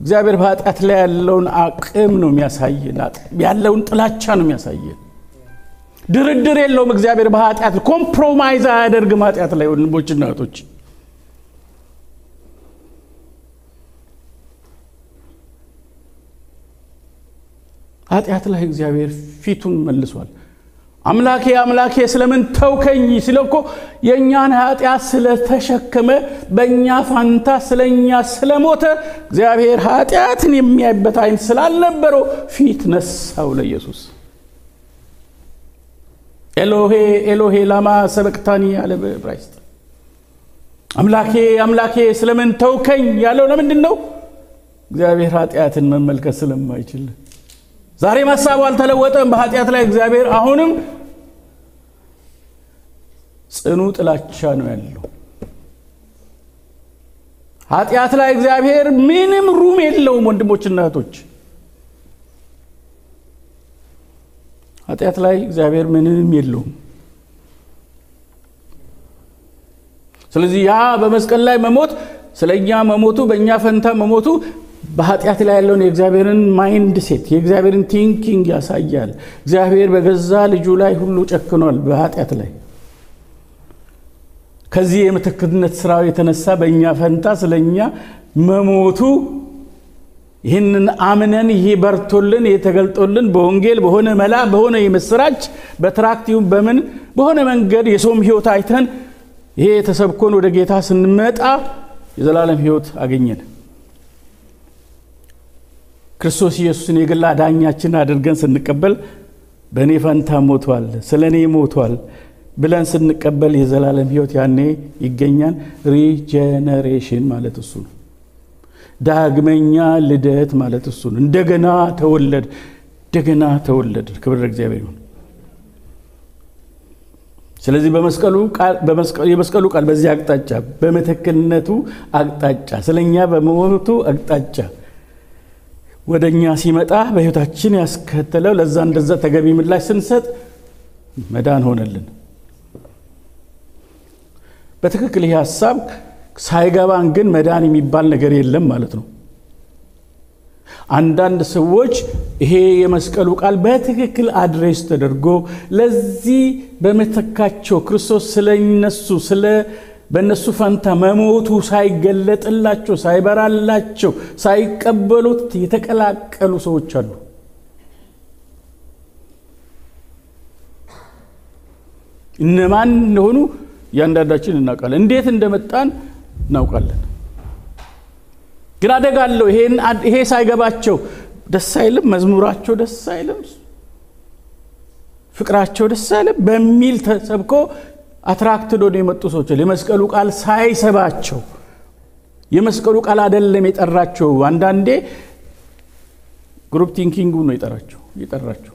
Speaker 1: እግዚአብሔር በኃጢአት ላይ ያለውን አቅም ነው የሚያሳየን ያለውን ጥላቻ ነው የሚያሳየን ድርድር የለውም እግዚአብሔር በኃጢአት ኮምፕሮማይዝ አያደርግም ኃጢአት ላይ ወንድሞችና እህቶች ኃጢአት ላይ እግዚአብሔር ፊቱን መልሷል አምላኬ ስለምን ተውከኝ ሲለኮ የኛን ኃጢአት ስለተሸከመ በእኛ ፋንታ ስለኛ ስለሞተ እግዚአብሔር ኃጢአትን የሚያይበት አይን ስላልነበረው ፊት ነሳው ለኢየሱስ ኤሎሄ ላማ ሰበክታኒ ያለ በዕብራይስጥ አምላኬ ስለምን ተውከኝ ያለው ለምንድን ነው እግዚአብሔር ኃጢአትን መመልከት ስለማይችል ዛሬ ማሳቡ አልተለወጠም በኃጢአት ላይ እግዚአብሔር አሁንም ጽኑ ጥላቻ ነው ያለው ኃጢአት ላይ እግዚአብሔር ምንም ሩም የለውም ወንድሞችና እህቶች ኃጢአት ላይ እግዚአብሔር ምንም የለውም ስለዚህ ያ በመስቀል ላይ መሞት ስለኛ መሞቱ በእኛ ፈንታ መሞቱ በኃጢአት ላይ ያለውን የእግዚአብሔርን ማይንድ ሴት የእግዚአብሔርን ቲንኪንግ ያሳያል እግዚአብሔር በገዛ ልጁ ላይ ሁሉ ጨክኗል በኃጢአት ላይ ከዚህ የምትክድነት ስራው የተነሳ በእኛ ፈንታ ስለኛ መሞቱ ይህንን አምነን ይሄ በርቶልን የተገልጦልን በወንጌል በሆነ መላ በሆነ የምስራች በትራክቲው በምን በሆነ መንገድ የሶም ህይወት አይተን ይሄ ተሰብኮን ወደ ጌታ ስንመጣ የዘላለም ህይወት አገኘን ክርስቶስ ኢየሱስን የግል አዳኛችን አድርገን ስንቀበል በእኔ ፈንታ ሞቷል ስለኔ ሞቷል ብለን ስንቀበል የዘላለም ህይወት ያኔ ይገኛል ሪጀነሬሽን ማለት እሱ ነው ዳግመኛ ልደት ማለት እሱ ነው እንደገና ተወለድ ክብር ለእግዚአብሔር ይሁን ስለዚህ የመስቀሉ ቃል በዚህ አቅጣጫ በመተክልነቱ አቅጣጫ ስለኛ በመሞቱ አቅጣጫ ወደኛ ሲመጣ በህይወታችን ያስከተለው ለዛ እንደዛ ተገቢ ምላሽ ስንሰጥ መዳን ሆነልን በትክክል ይሄ ሐሳብ ሳይገባን ግን መዳን የሚባል ነገር የለም ማለት ነው አንዳንድ ሰዎች ይሄ የመስቀሉ ቃል በትክክል አድሬስ ተደርጎ ለዚህ በመተካቸው ክርስቶስ ስለነሱ በእነሱ ፈንታ መሞቱ ሳይገለጥላቸው ሳይበራላቸው ሳይቀበሉት የተቀላቀሉ ሰዎች አሉ እነማን እንደሆኑ ያንዳንዳችን እናውቃለን እንዴት እንደመጣን እናውቃለን ግን አደጋለው ይሄ ሳይገባቸው ደስ አይልም መዝሙራቸው ደስ አይልም ፍቅራቸው ደስ አይልም በሚል ተሰብኮ አትራክትዶ ነው የመጡ ሰዎች ለመስቀሉ ቃል ሳይሰባቸው የመስቀሉ ቃል አይደለም የጠራቸው አንዳንዴ ግሩፕ ቲንኪንግ ነው የጠራቸው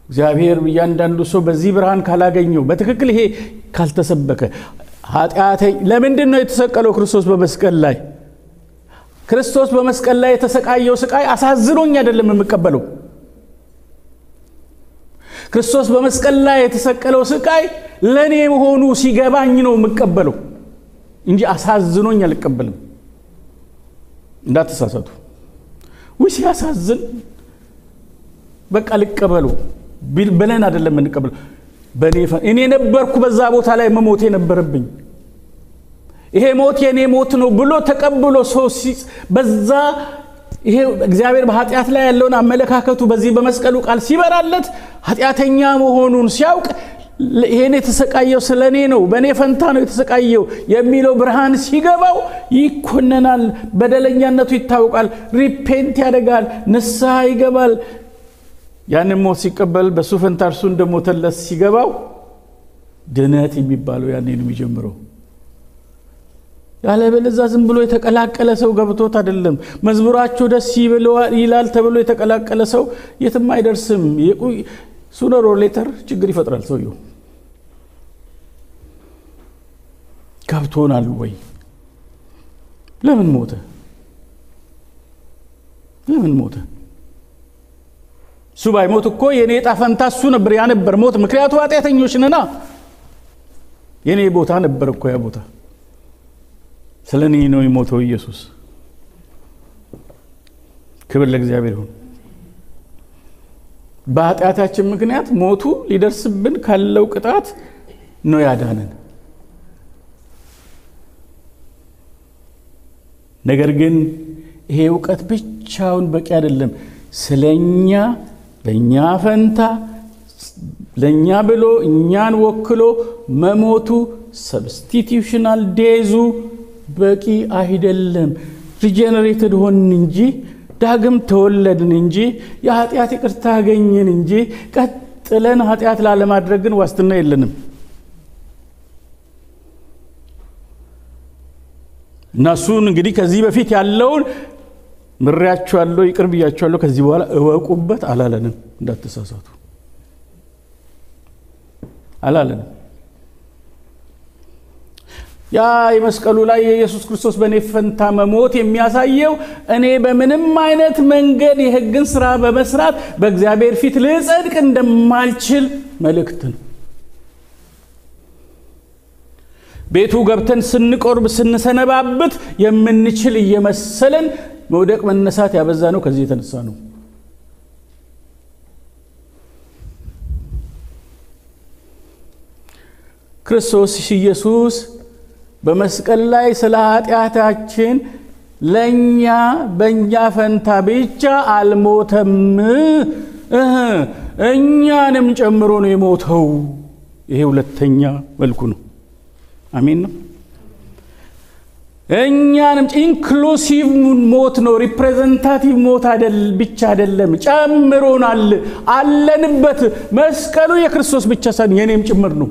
Speaker 1: እግዚአብሔር ያንዳንዱ ሰው በዚህ ብርሃን ካላገኘው በትክክል ይሄ ካልተሰበከ ኃጢአተኛ ለምንድን ነው የተሰቀለው ክርስቶስ በመስቀል ላይ ክርስቶስ በመስቀል ላይ የተሰቃየው ስቃይ አሳዝኖኝ አይደለም የምቀበለው ክርስቶስ በመስቀል ላይ የተሰቀለው ስቃይ ለኔ መሆኑ ሲገባኝ ነው የምቀበለው እንጂ አሳዝኖኝ አልቀበልም እንዳትሳሳቱ ወይስ ያሳዝን በቃ ልቀበሉ ብለን አይደለም እንቀበለው እኔ ነበርኩ በዛ ቦታ ላይ መሞቴ ነበርብኝ ይሄ ሞት የኔ ሞት ነው ብሎ ተቀብሎ ሰው በዛ ይሄ እግዚአብሔር በኃጢአት ላይ ያለውን አመለካከቱ በዚህ በመስቀሉ ቃል ሲበራለት ኃጢአተኛ መሆኑን ሲያውቅ ይሄን የተሰቃየው ስለኔ ነው በኔ ፈንታ ነው የተሰቃየው የሚለው ብርሃን ሲገባው ይኮነናል በደለኛነቱ ይታወቃል ሪፔንት ያደርጋል ንስሐ ይገባል ያንን ሞት ሲቀበል በሱ ፈንታ እርሱ እንደሞተለት ሲገባው ድነት የሚባለው ያኔ ነው የሚጀምረው ያለበለዛ ዝም ብሎ የተቀላቀለ ሰው ገብቶት አይደለም መዝሙራቸው ደስ ይላል ተብሎ የተቀላቀለ ሰው የትም አይደርስም ሱነር ኦር ሌተር ችግር ይፈጥራል ሰውየው ገብቶናል ወይ ለምን ሞተ ሱባይ ሞት እኮ የኔ ጣፈንታ እሱ ነበር ያነበር ሞት ምክንያቱ ኃጢአተኞች ነና የኔ ቦታ ነበር እኮ ያ ቦታ ስለኔ ነው የሞተው ኢየሱስ ክብር ለእግዚአብሔር ይሁን በኃጢአታችን ምክንያት ሞቱ ሊደርስብን ካለው ቅጣት ነው ያዳነን ነገር ግን ይሄ ዕውቀት ብቻውን በቂ አይደለም ስለኛ በእኛ ፈንታ ለኛ ብሎ እኛን ወክሎ መሞቱ ሰብስቲቲዩሽናል ዴዙ በቂ አይደለም ሪጀነሬትድ ሆንን እንጂ ዳግም ተወለድን እንጂ የኃጢአት ይቅርታ አገኘን እንጂ ቀጥለን ኃጢአት ላለማድረግን ዋስትና የለንም ናሱን እንግዲህ ከዚህ በፊት ያለውን ምሪያችኋለሁ ይቅር ብያችኋለሁ ከዚህ በኋላ እወቁበት አላለንም እንዳትሳሳቱ አላለንም ያ የመስቀሉ ላይ ኢየሱስ ክርስቶስ በኔ ፈንታ መሞት የሚያሳየው እኔ በምንም አይነት መንገድ የሕግን ሥራ በመስራት በእግዚአብሔር ፊት ልጸድቅ እንደማልችል መልእክት ነው ቤቱ ገብተን ስንቆርብ ስንሰነባበት የምንችል እየመሰለን መውደቅ መነሳት ያበዛ ነው ከዚህ የተነሳ ነው ክርስቶስ ኢየሱስ በመስቀል ላይ ስለ ኃጢአታችን ለኛ በእኛ ፈንታ ብቻ አልሞተም እኛንም ጨምሮ ነው የሞተው ይሄ ሁለተኛ መልኩ ነው አሜን ነው እኛንም ኢንክሉሲቭ ሞት ነው ሪፕሬዘንታቲቭ ሞት ብቻ አይደለም ጨምሮናል አለንበት መስቀሉ የክርስቶስ ብቻ ሳይሆን የኔም ጭምር ነው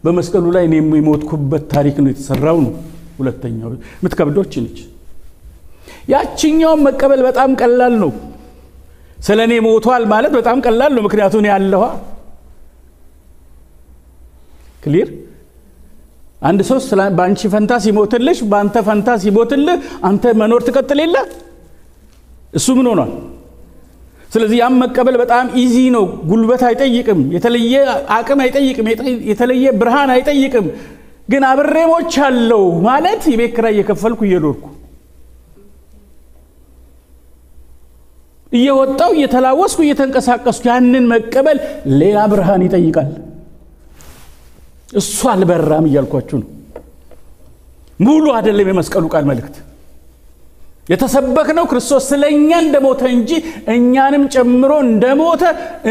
Speaker 1: በመስቀሉ ላይ እኔም የሞትኩበት ታሪክ ነው የተሰራው ነው ሁለተኛው ምትከብዶች ነች ያቺኛው መቀበል በጣም ቀላል ነው ስለኔ ሞቷል ማለት በጣም ቀላል ነው ምክንያቱም ያለዋ ክሊር አንድ ሰው ባንቺ ፈንታ ሲሞትልሽ ባንተ ፈንታ ሲሞትልህ አንተ መኖር ትቀጥልለ እሱ ምን ሆኗል ስለዚህ ያም መቀበል በጣም ኢዚ ነው ጉልበት አይጠይቅም የተለየ አቅም አይጠይቅም የተለየ ብርሃን አይጠይቅም ግን አብሬሞች አለው ማለት የቤት ኪራይ እየከፈልኩ እየኖርኩ እየወጣው እየተላወስኩ እየተንቀሳቀስኩ ያንን መቀበል ሌላ ብርሃን ይጠይቃል እሱ አልበራም እያልኳችሁ ነው ሙሉ አይደለም የመስቀሉ ቃል መልእክት የተሰበከነው ክርስቶስ ስለኛ እንደሞተ እንጂ እኛንም ጨምሮ እንደሞተ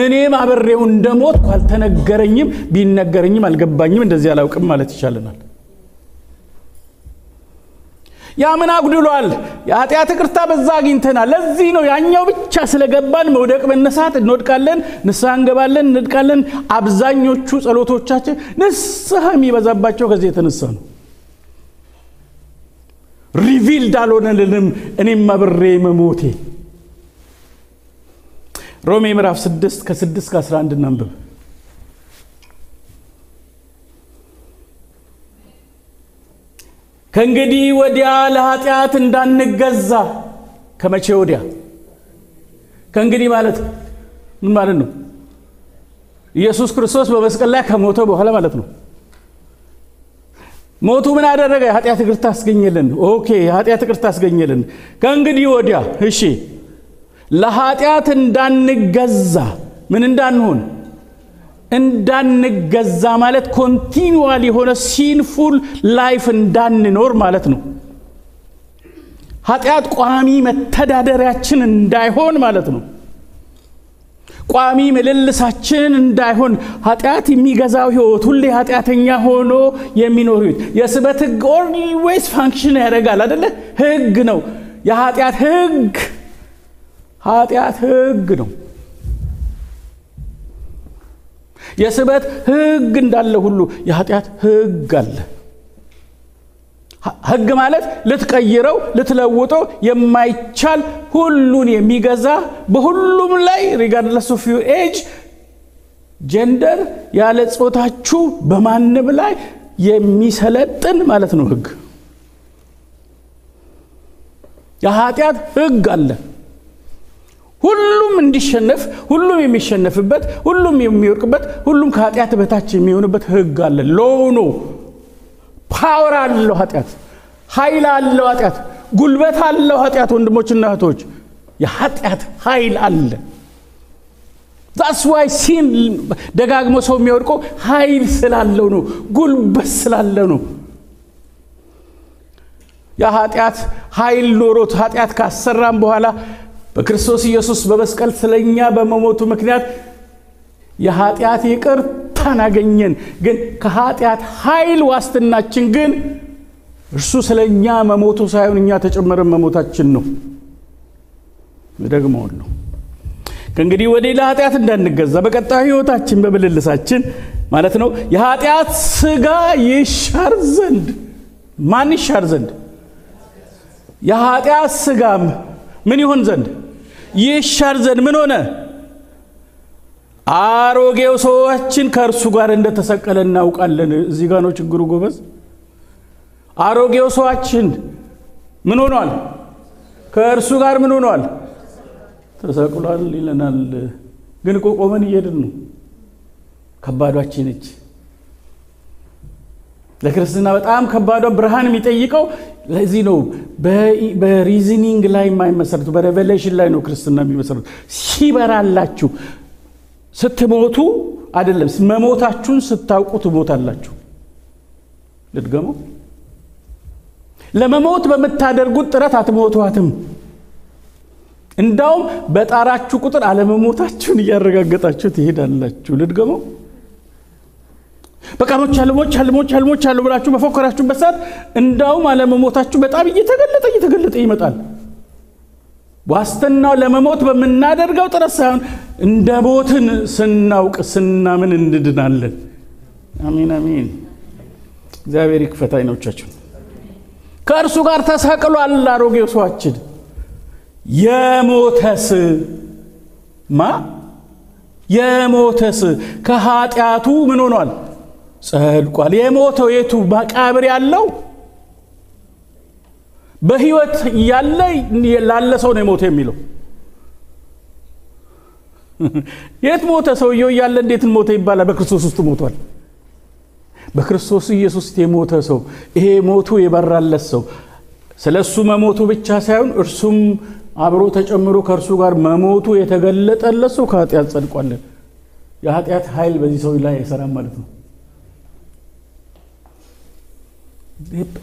Speaker 1: እኔም አብሬው እንደሞትኩ አልተነገረኝም ቢነገረኝም አልገባኝም እንደዚህ አላውቅም ማለት ይቻላል ያ ምን አጉድሏል የኃጢአት ይቅርታ በዛ አግኝተናል ለዚህ ነው ያኛው ብቻ ስለገባን መውደቅ መነሳት እንወድቃለን ንስሐ እንገባለን እንድቃለን አብዛኞቹ ጸሎቶቻችን ንስሐ የሚበዛባቸው ከዚህ የተነሳ ነው ሪቪልድ አልሆነልንም እኔም አብሬ መሞቴ ሮሜ ምዕራፍ 6 ከ6 እስከ 11 እናንብብ ከእንግዲህ ወዲያ ለኃጢአት እንዳንገዛ ከመቼ ወዲያ ከእንግዲህ ማለት ምን ማለት ነው ኢየሱስ ክርስቶስ በመስቀል ላይ ከሞተ በኋላ ማለት ነው ሞቱ ምን አደረገ ኃጢአት ይቅርታ አስገኘልን ኦኬ ኃጢአት ይቅርታ አስገኘልን ከእንግዲህ ወዲያ እሺ ለኃጢአት እንዳንገዛ ምን እንዳንሆን እንዳንገዛ ማለት ኮንቲኒዩዋሊ ሆነ ሲንፉል ላይፍ እንዳንኖር ማለት ነው ኃጢአት ቋሚ መተዳደሪያችን እንዳይሆን ማለት ነው ቋሚ ምልልሳችን እንዳይሆን ኃጢአት የሚገዛው ህይወት ሁሌ ኃጢአተኛ ሆኖ የሚኖር ህይወት የስበት ህግ always function ያደርጋል አይደለ? ህግ ነው የኃጢአት ህግ ነው። የስበት ህግ እንዳለ ሁሉ የኃጢአት ህግ አለ። ህግ ማለት ልትቀይረው ልትለውጠው የማይቻል ሁሉን የሚገዛ በሁሉም ላይ regardless of your age gender ያለ ጾታችሁ በማንም ላይ የሚሰለጥን ማለት ነው ህግ። የኃጢአት ህግ አለ። ሁሉም እንዲሸነፍ ሁሉም የሚሸነፍበት ሁሉም የሚወርቅበት ሁሉም ከኃጢአት በታች የሚሆንበት ህግ አለ። ሎኖ ፓወር አለው ኃጢአት፣ ኃይል አለው ኃጢአት፣ ጉልበት አለው ኃጢአት። ወንድሞችና እህቶች የኃጢአት ኃይል አለ። that's why sin ደጋግሞ ሰው የሚወድቀው ኃይል ስላለው ነው፣ ጉልበት ስላለው ነው። የኃጢአት ኃይል ኖሮት ኃጢአት ካሰራም በኋላ በክርስቶስ ኢየሱስ በመስቀል ስለኛ በመሞቱ ምክንያት የኃጢአት ይቅርታን አገኘን። ግን ከኃጢአት ኃይል ዋስትናችን ግን እርሱ ስለኛ መሞቱ ሳይሆን እኛ ተጨመረን መሞታችን ነው። ደግሞ ነው ከእንግዲህ ወደ ሌላ ኃጢአት እንዳንገዛ በቀጣዩ ህይወታችን በምልልሳችን ማለት ነው የኃጢአት ሥጋ ይሻር ዘንድ። ማን ይሻር ዘንድ? የኃጢአት ሥጋም ምን ይሆን ዘንድ? ይሻር ዘንድ። ምን ሆነ? አሮጌው ሰዋችን ከእርሱ ጋር እንደተሰቀለ እናውቃለን። እዚህ ጋር ነው ችግሩ ጎበዝ። አሮጌው ሰዋችን ምን ሆኗል? ከእርሱ ጋር ምን ሆኗል? ተሰቅሏል ይለናል። ግን ቆመን እየሄድን ነው። ከባዷችን ነች። ለክርስትና በጣም ከባዷ ብርሃን የሚጠይቀው ለዚህ ነው። በሪዝኒንግ ላይ የማይመሰረቱ በሬቨሌሽን ላይ ነው ክርስትና የሚመሰረቱ። ሲበራላችሁ ስትሞቱ አይደለም መሞታችሁን ስታውቁ ትሞታላችሁ። ልድገመው። ለመሞት በመታደርጉት ጥረት አትሞቱአትም። እንዳውም በጣራችሁ ቁጥር አለመሞታችሁን እያረጋገጣችሁ ትሄዳላችሁ። ልድገመው። በቃ ሞች አሉ ብላችሁ በፎከራችሁበት ሰዓት እንዳውም አለመሞታችሁ በጣም እየተገለጠ ይመጣል። ዋስትናው ለመሞት በመናደርገው ጥረት ሳይሆን እንደ ሞትን ስናውቅ ስናምን እንድናለን። አሜን አሜን። እግዚአብሔር ይክፈት አይኖቻችን። ከእርሱ ጋር ተሰቅሏል አሮጌው ሰዋችን። የሞተስ ከኃጢአቱ ምን ሆኗል? ጸድቋል። የሞተው የቱ? መቃብር ያለው በህይወት ያለ ሰው ነው የሞተ የሚለው። የት ሞተ? ሰውየው ያለ እንዴት ሞተ ይባላል? በክርስቶስ ውስጥ ሞቷል። በክርስቶስ ኢየሱስ የሞተ ሰው፣ ይሄ ሞቱ የበራለት ሰው ስለሱ መሞቱ ብቻ ሳይሆን እርሱም አብሮ ተጨምሮ ከእርሱ ጋር መሞቱ የተገለጠለት ሰው ከኃጢአት ጸድቋል። የኃጢአት ኃይል በዚህ ሰው ላይ አይሰራም ማለት ነው።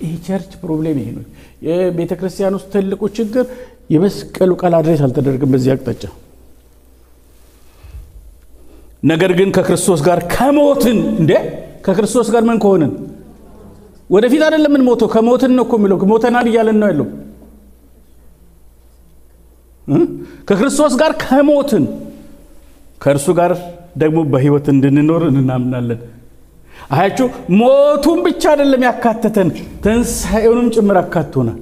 Speaker 1: ይሄ ቸርች ፕሮብሌም ይሄ ነው። የቤተ ክርስቲያን ውስጥ ትልቁ ችግር የመስቀሉ ቃል አድሬስ አልተደረገም በዚህ አቅጣጫ። ነገር ግን ከክርስቶስ ጋር ከሞትን እንደ ከክርስቶስ ጋር ምን ከሆነን ወደፊት አይደለም ምን ሞቶ ከሞትን ነው እኮ የሚለው። ሞተናል እያለን ነው ያለው። ከክርስቶስ ጋር ከሞትን ከእርሱ ጋር ደግሞ በህይወት እንድንኖር እናምናለን። አያችሁ ሞቱን ብቻ አይደለም ያካተተን ትንሣኤውንም ጭምር አካቶናል።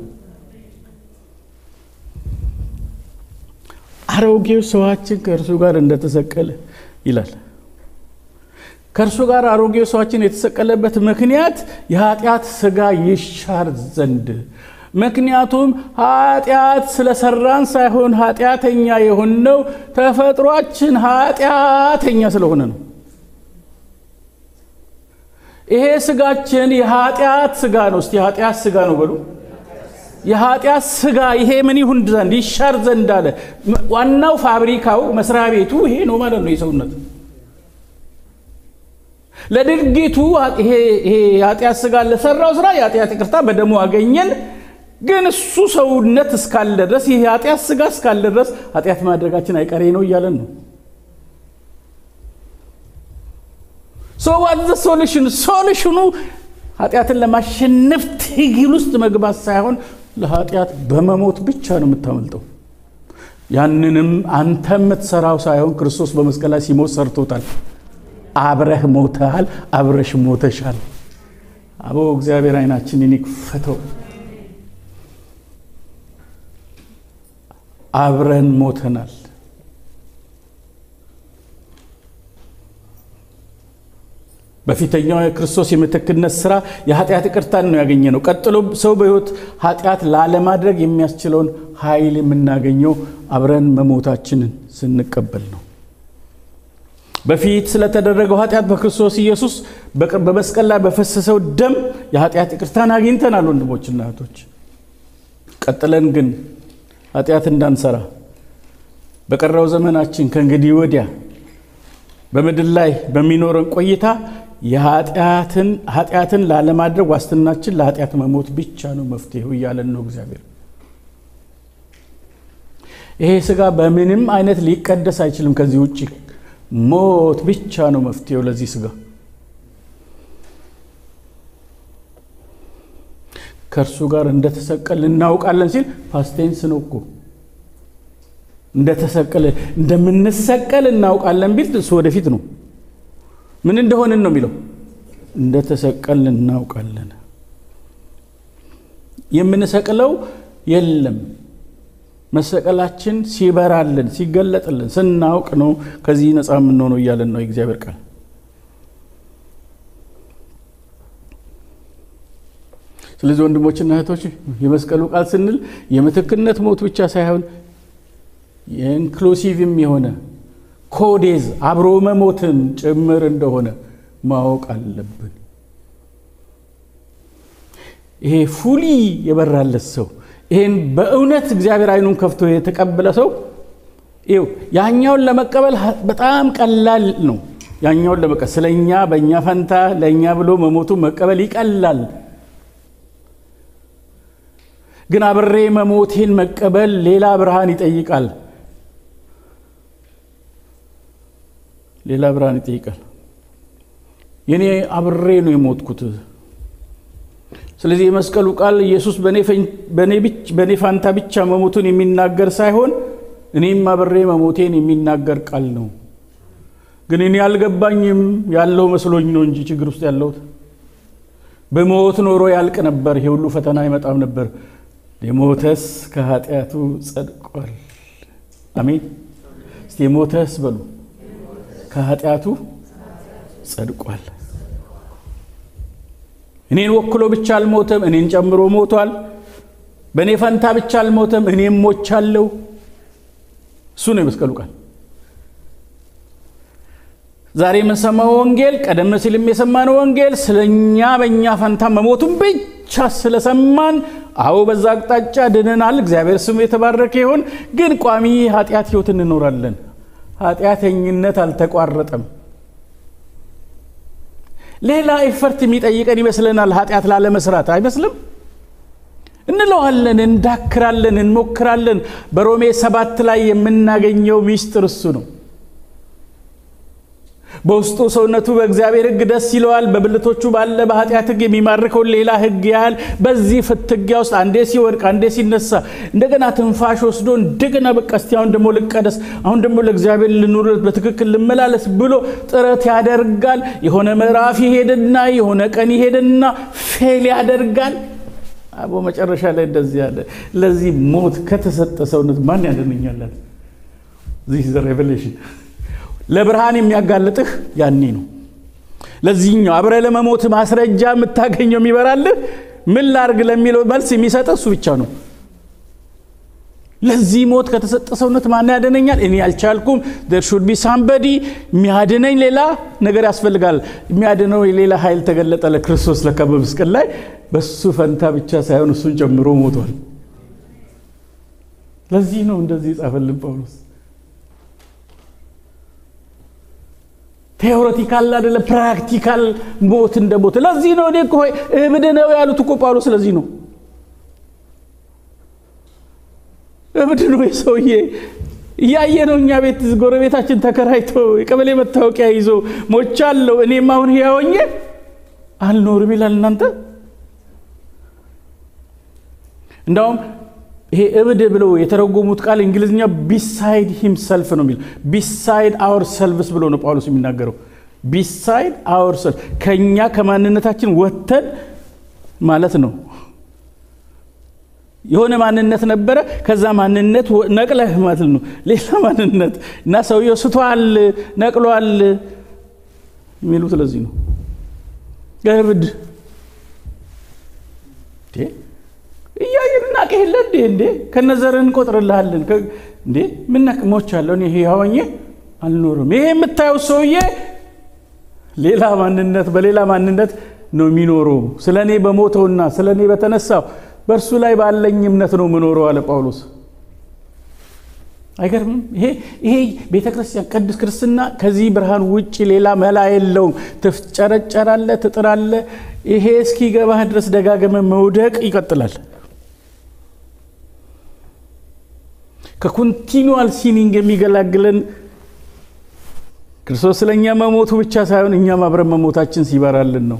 Speaker 1: አሮጌው ሰዋችን ከእርሱ ጋር እንደተሰቀለ ይላል። ከእርሱ ጋር አሮጌው ሰዋችን የተሰቀለበት ምክንያት የኃጢአት ሥጋ ይሻር ዘንድ። ምክንያቱም ኃጢአት ስለሰራን ሳይሆን ኃጢአተኛ የሆነው ተፈጥሯችን ኃጢአተኛ ስለሆነ ነው። ይሄ ሥጋችን የኃጢአት ሥጋ ነው። እስቲ ኃጢአት ሥጋ ነው በሉ። የኃጢአት ሥጋ ይሄ ምን ይሁን ዘንድ ይሻር ዘንድ አለ። ዋናው ፋብሪካው መስሪያ ቤቱ ይሄ ነው ማለት ነው የሰውነት ለድርጊቱ። ይሄ የኃጢአት ሥጋ ለሰራው ስራ የኃጢአት ይቅርታ በደሙ አገኘን። ግን እሱ ሰውነት እስካለ ድረስ ይሄ ኃጢአት ሥጋ እስካለ ድረስ ኃጢአት ማድረጋችን አይቀሬ ነው እያለን ነው። So what's the solution? Solution ኃጢአትን ለማሸነፍ ትግል ውስጥ መግባት ሳይሆን ለኃጢአት በመሞት ብቻ ነው የምታመልጠው። ያንንም አንተ የምትሰራው ሳይሆን ክርስቶስ በመስቀል ላይ ሲሞት ሰርቶታል። አብረህ ሞተሃል፣ አብረሽ ሞተሻል። አቦ እግዚአብሔር አይናችንን ይክፈተው። አብረን ሞተናል። በፊተኛው የክርስቶስ የመተክነት ሥራ የኃጢአት ይቅርታን ነው ያገኘነው። ቀጥሎ ሰው በሕይወት ኃጢአት ላለማድረግ የሚያስችለውን ኃይል የምናገኘው አብረን መሞታችንን ስንቀበል ነው። በፊት ስለተደረገው ኃጢአት በክርስቶስ ኢየሱስ በመስቀል ላይ በፈሰሰው ደም የኃጢአት ይቅርታን አግኝተናል ወንድሞችና እህቶች። ቀጥለን ግን ኃጢአት እንዳንሰራ በቀረው ዘመናችን ከእንግዲህ ወዲያ በመድል ላይ በሚኖረን ቆይታ ኃጢአትን ላለማድረግ ዋስትናችን ለኃጢአት መሞት ብቻ ነው መፍትሄው እያለን ነው እግዚአብሔር። ይሄ ሥጋ በምንም አይነት ሊቀደስ አይችልም። ከዚህ ውጪ ሞት ብቻ ነው መፍትሄው ለዚህ ሥጋ። ከእርሱ ጋር እንደተሰቀል እናውቃለን ሲል ፓስቴንስ ነው እኮ። እንደተሰቀለ እንደምንሰቀል እናውቃለን ቢል እሱ ወደፊት ነው። ምን እንደሆነን ነው የሚለው? እንደተሰቀል እናውቃለን። የምንሰቅለው የለም። መሰቀላችን ሲበራልን ሲገለጥልን ስናውቅ ነው ከዚህ ነፃ የምንሆነው እያለን ነው የእግዚአብሔር ቃል። ስለዚህ ወንድሞችና እህቶች የመስቀሉ ቃል ስንል የምትክነት ሞት ብቻ ሳይሆን የኢንክሉሲቭም የሆነ ኮዴዝ አብሮ መሞትን ጭምር እንደሆነ ማወቅ አለብን። ይሄ ፉሊ የበራለት ሰው ይሄን በእውነት እግዚአብሔር አይኑን ከፍቶ የተቀበለ ሰው ያኛውን ለመቀበል በጣም ቀላል ነው። ያኛውን ለመቀበል ስለኛ በእኛ ፈንታ ለኛ ብሎ መሞቱ መቀበል ይቀላል። ግን አብሬ መሞቴን መቀበል ሌላ ብርሃን ይጠይቃል። ሌላ ብርሃን ይጠይቃል። የኔ አብሬ ነው የሞትኩት። ስለዚህ የመስቀሉ ቃል ኢየሱስ በኔ ፋንታ ብቻ መሞቱን የሚናገር ሳይሆን እኔም አብሬ መሞቴን የሚናገር ቃል ነው። ግን እኔ አልገባኝም ያለው መስሎኝ ነው እንጂ ችግር ውስጥ ያለሁት። በሞት ኖሮ ያልቅ ነበር፣ ይሄ ሁሉ ፈተና አይመጣም ነበር። የሞተስ ከኃጢአቱ ጸድቋል። አሜን። እስቲ የሞተስ በሉ ከኃጢአቱ ጸድቋል። እኔን ወክሎ ብቻ አልሞተም፣ እኔን ጨምሮ ሞቷል። በእኔ ፈንታ ብቻ አልሞተም፣ እኔም ሞቻለሁ። እሱ ነው የመስቀሉ ቃል። ዛሬ የምንሰማው ወንጌል ቀደም ሲልም የሰማነው ወንጌል ስለኛ በእኛ ፈንታ መሞቱን ብቻ ስለሰማን አዎ በዛ አቅጣጫ ድነናል። እግዚአብሔር ስሙ የተባረከ ይሁን። ግን ቋሚ ኃጢአት ህይወት እንኖራለን። ኃጢአተኝነት አልተቋረጠም። ሌላ ኢፈርት የሚጠይቀን ይመስለናል ኃጢአት ላለመስራት አይመስልም? እንለዋለን፣ እንዳክራለን፣ እንሞክራለን። በሮሜ 7 ላይ የምናገኘው ሚስጥር እሱ ነው። በውስጡ ሰውነቱ በእግዚአብሔር ሕግ ደስ ይለዋል። በብልቶቹ ባለ በኃጢአት ሕግ የሚማርከው ሌላ ሕግ ያህል በዚህ ፍትጊያ ውስጥ አንዴ ሲወድቅ አንዴ ሲነሳ እንደገና ትንፋሽ ወስዶ እንደገና በቃ እስቲ አሁን ደግሞ ልቀደስ፣ አሁን ደግሞ ለእግዚአብሔር ልኑርለት፣ በትክክል ልመላለስ ብሎ ጥረት ያደርጋል። የሆነ ምዕራፍ ይሄድና የሆነ ቀን ይሄድና ፌል ያደርጋል። አቦ መጨረሻ ላይ እንደዚህ ያለ ለዚህ ሞት ከተሰጠ ሰውነት ማን ያድነኛል? this is the revelation። ለብርሃን የሚያጋልጥህ ያኔ ነው። ለዚህኛው አብረ ለመሞት ማስረጃ የምታገኘው የሚበራልህ ምን ላርግ ለሚለው መልስ የሚሰጥ እሱ ብቻ ነው። ለዚህ ሞት ከተሰጠ ሰውነት ማን ያድነኛል? እኔ አልቻልኩም። there should be somebody የሚያድነኝ ሌላ ነገር ያስፈልጋል። የሚያድነው ሌላ ኃይል ተገለጠ ለክርስቶስ ለከበመስቀል ላይ በሱ ፈንታ ብቻ ሳይሆን እሱን ጨምሮ ሞቷል። ለዚህ ነው እንደዚህ ጻፈልን ጳውሎስ። ቴዎሪቲካል አይደለም ፕራክቲካል ሞት እንደሞት። ለዚህ ነው እኮ እብድ ነው ያሉት እኮ ጳውሎስ። ለዚህ ነው እብድ ነው ሰውዬ ያየነው እኛ ቤት ጎረቤታችን ተከራይቶ የቀበሌ መታወቂያ ይዞ ሞቻለሁ እኔም አሁን ያወኘ አልኖርም ይላል እናንተ እንደውም ይሄ እብድ ብለው የተረጎሙት ቃል እንግሊዝኛ beside himself ነው የሚል beside ourselves ብሎ ነው ጳውሎስ የሚናገረው beside ourselves ከኛ ከማንነታችን ወተን ማለት ነው የሆነ ማንነት ነበረ ከዛ ማንነት ነቅለህ ማለት ነው ሌላ ማንነት እና ሰውየው ስቷል ነቅሏል የሚሉት ለዚህ ነው ገርድ እያየንና ከሄለንዴ እንዴ ከነዘርን ቆጥርልሃለን እንዴ ምንክ ሞቻለሁ እኔ ያወኘ አልኖርም ይሄ የምታየው ሰውዬ ሌላ ማንነት በሌላ ማንነት ነው የሚኖረው ስለኔ በሞተውና ስለኔ በተነሳው በርሱ ላይ ባለኝ እምነት ነው ምኖረው አለ ጳውሎስ አይገርምም ይሄ ቤተክርስቲያን ቅዱስ ክርስትና ከዚህ ብርሃን ውጪ ሌላ መላ የለውም ተጨረጨራለ ተጥራለ ይሄ እስኪገባህ ድረስ ደጋገመ መውደቅ ይቀጥላል ከኮንቲኒዩዋል ሲኒንግ የሚገላግለን ክርስቶስ ስለኛ መሞቱ ብቻ ሳይሆን እኛም አብረን መሞታችን ሲበራልን ነው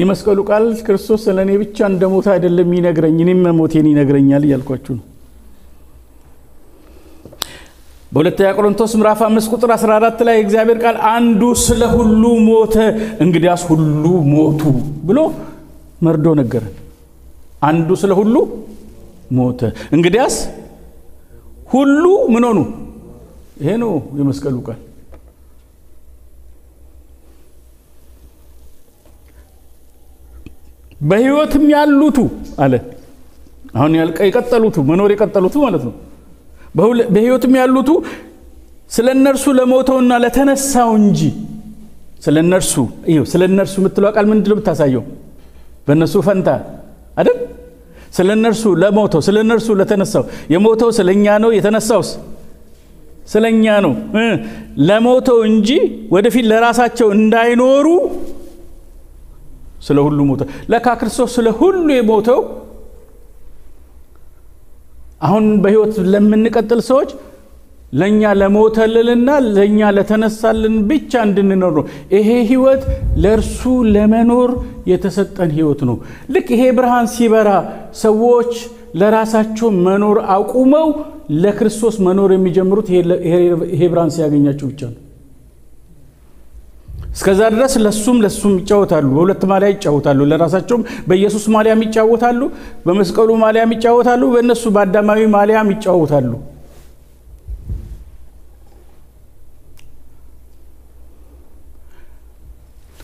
Speaker 1: የመስቀሉ ቃል ክርስቶስ ስለኔ ብቻ እንደሞተ አይደለም ይነግረኝ እኔም መሞቴን ይነግረኛል ያልኳችሁ ነው በሁለተኛ ቆሮንቶስ ምዕራፍ 5 ቁጥር 14 ላይ እግዚአብሔር ቃል አንዱ ስለ ሁሉ ሞተ እንግዲያስ ሁሉ ሞቱ ብሎ መርዶ ነገረን አንዱ ስለ ሁሉ ሞተ እንግዲያስ ሁሉ ምን ሆኑ ይሄ ነው የመስቀሉ ቃል በህይወትም ያሉቱ አለ አሁን ይቀጥሉቱ መኖር ይቀጥሉቱ ማለት ነው በህይወትም ያሉቱ ስለነርሱ ለሞተውና ለተነሳው እንጂ ስለነርሱ ምትለው ቃል ምንድነው ብታሳየው በእነሱ ፈንታ አይደል ስለነርሱ ለሞተው ስለነርሱ ለተነሳው የሞተው ስለኛ ነው የተነሳውስ ስለኛ ነው ለሞተው እንጂ ወደፊት ለራሳቸው እንዳይኖሩ ስለ ሁሉ ሞተ ለካ ክርስቶስ ስለ ሁሉ የሞተው አሁን በህይወት ለምንቀጥል ሰዎች ለኛ ለሞተልልና ለኛ ለተነሳልን ብቻ እንድንኖር ነው ይሄ ህይወት ለርሱ ለመኖር የተሰጠን ህይወት ነው ልክ ይሄ ብርሃን ሲበራ ሰዎች ለራሳቸው መኖር አቁመው ለክርስቶስ መኖር የሚጀምሩት ይሄ ብርሃን ሲያገኛቸው ብቻ ነው እስከዛ ድረስ ለሱም ይጫወታሉ በሁለት ማሊያ ይጫወታሉ ለራሳቸው በኢየሱስ ማሊያ ይጫወታሉ በመስቀሉ ማሊያ ይጫወታሉ በእነሱ በአዳማዊ ማሊያ ይጫወታሉ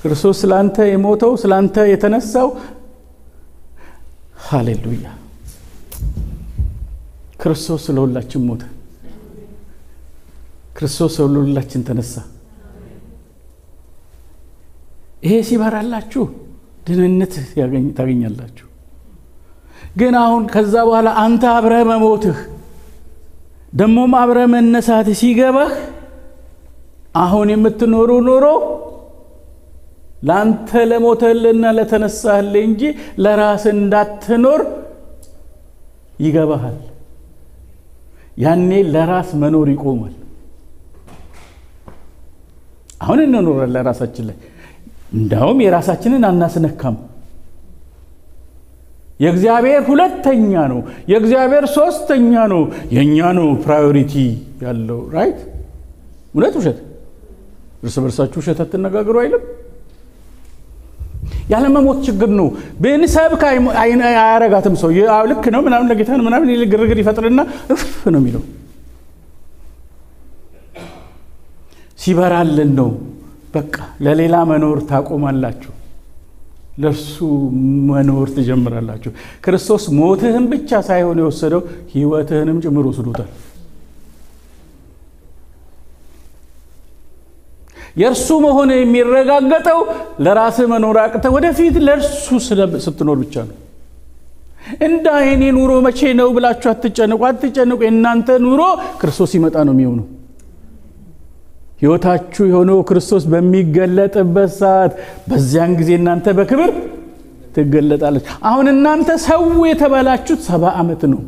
Speaker 1: ክርስቶስ ስላንተ የሞተው ስላንተ የተነሳው ሃሌሉያ ክርስቶስ ስለሁላችን ሞተ ክርስቶስ ስለሁላችን ተነሳ ይሄ ሲበራላችሁ ድነነት ታገኛላችሁ ግን አሁን ከዛ በኋላ አንተ አብረ መሞትህ ደሞም አብረ መነሳት ሲገባህ አሁን የምትኖረው ኖሮ ላንተ ለሞተልና ለተነሳህል እንጂ ለራስ እንዳትኖር ይገባሃል ያኔ ለራስ መኖር ይቆማል አሁን እንኖራለን ለራሳችን ላይ እንዳውም የራሳችንን አናስነካም የእግዚአብሔር ሁለተኛ ነው የእግዚአብሔር ሶስተኛ ነው የኛ ነው ፕራዮሪቲ ያለው ራይት ውሸት እርስ በርሳችሁ ውሸት አትነጋገሩ አይልም ያለ መሞት ችግር ነው በእንሰብካ አያረጋትም ሰው ልክ ነው ምናምን ለጌታን ምናምን ግርግር ይፈጥርና እፍ ነው የሚለው ሲበራልን ነው በቃ ለሌላ መኖር ታቆማላችሁ ለርሱ መኖር ትጀምራላችሁ ክርስቶስ ሞትህን ብቻ ሳይሆን የወሰደው ህይወትህንም ጭምር ወስዶታል የርሱ መሆን የሚረጋገጠው ለራስ መኖር አቅተ ወደፊት ለርሱ ስትኖር ብቻ ነው እንዳ የኔ ኑሮ መቼ ነው ብላችሁ አትጨነቁ እናንተ ኑሮ ክርስቶስ ይመጣ ነው የሚሆነው ህይወታችሁ የሆነው ክርስቶስ በሚገለጥበት ሰዓት በዚያን ጊዜ እናንተ በክብር ትገለጣለች። አሁን እናንተ ሰው የተባላችሁት 70 ዓመት ነው።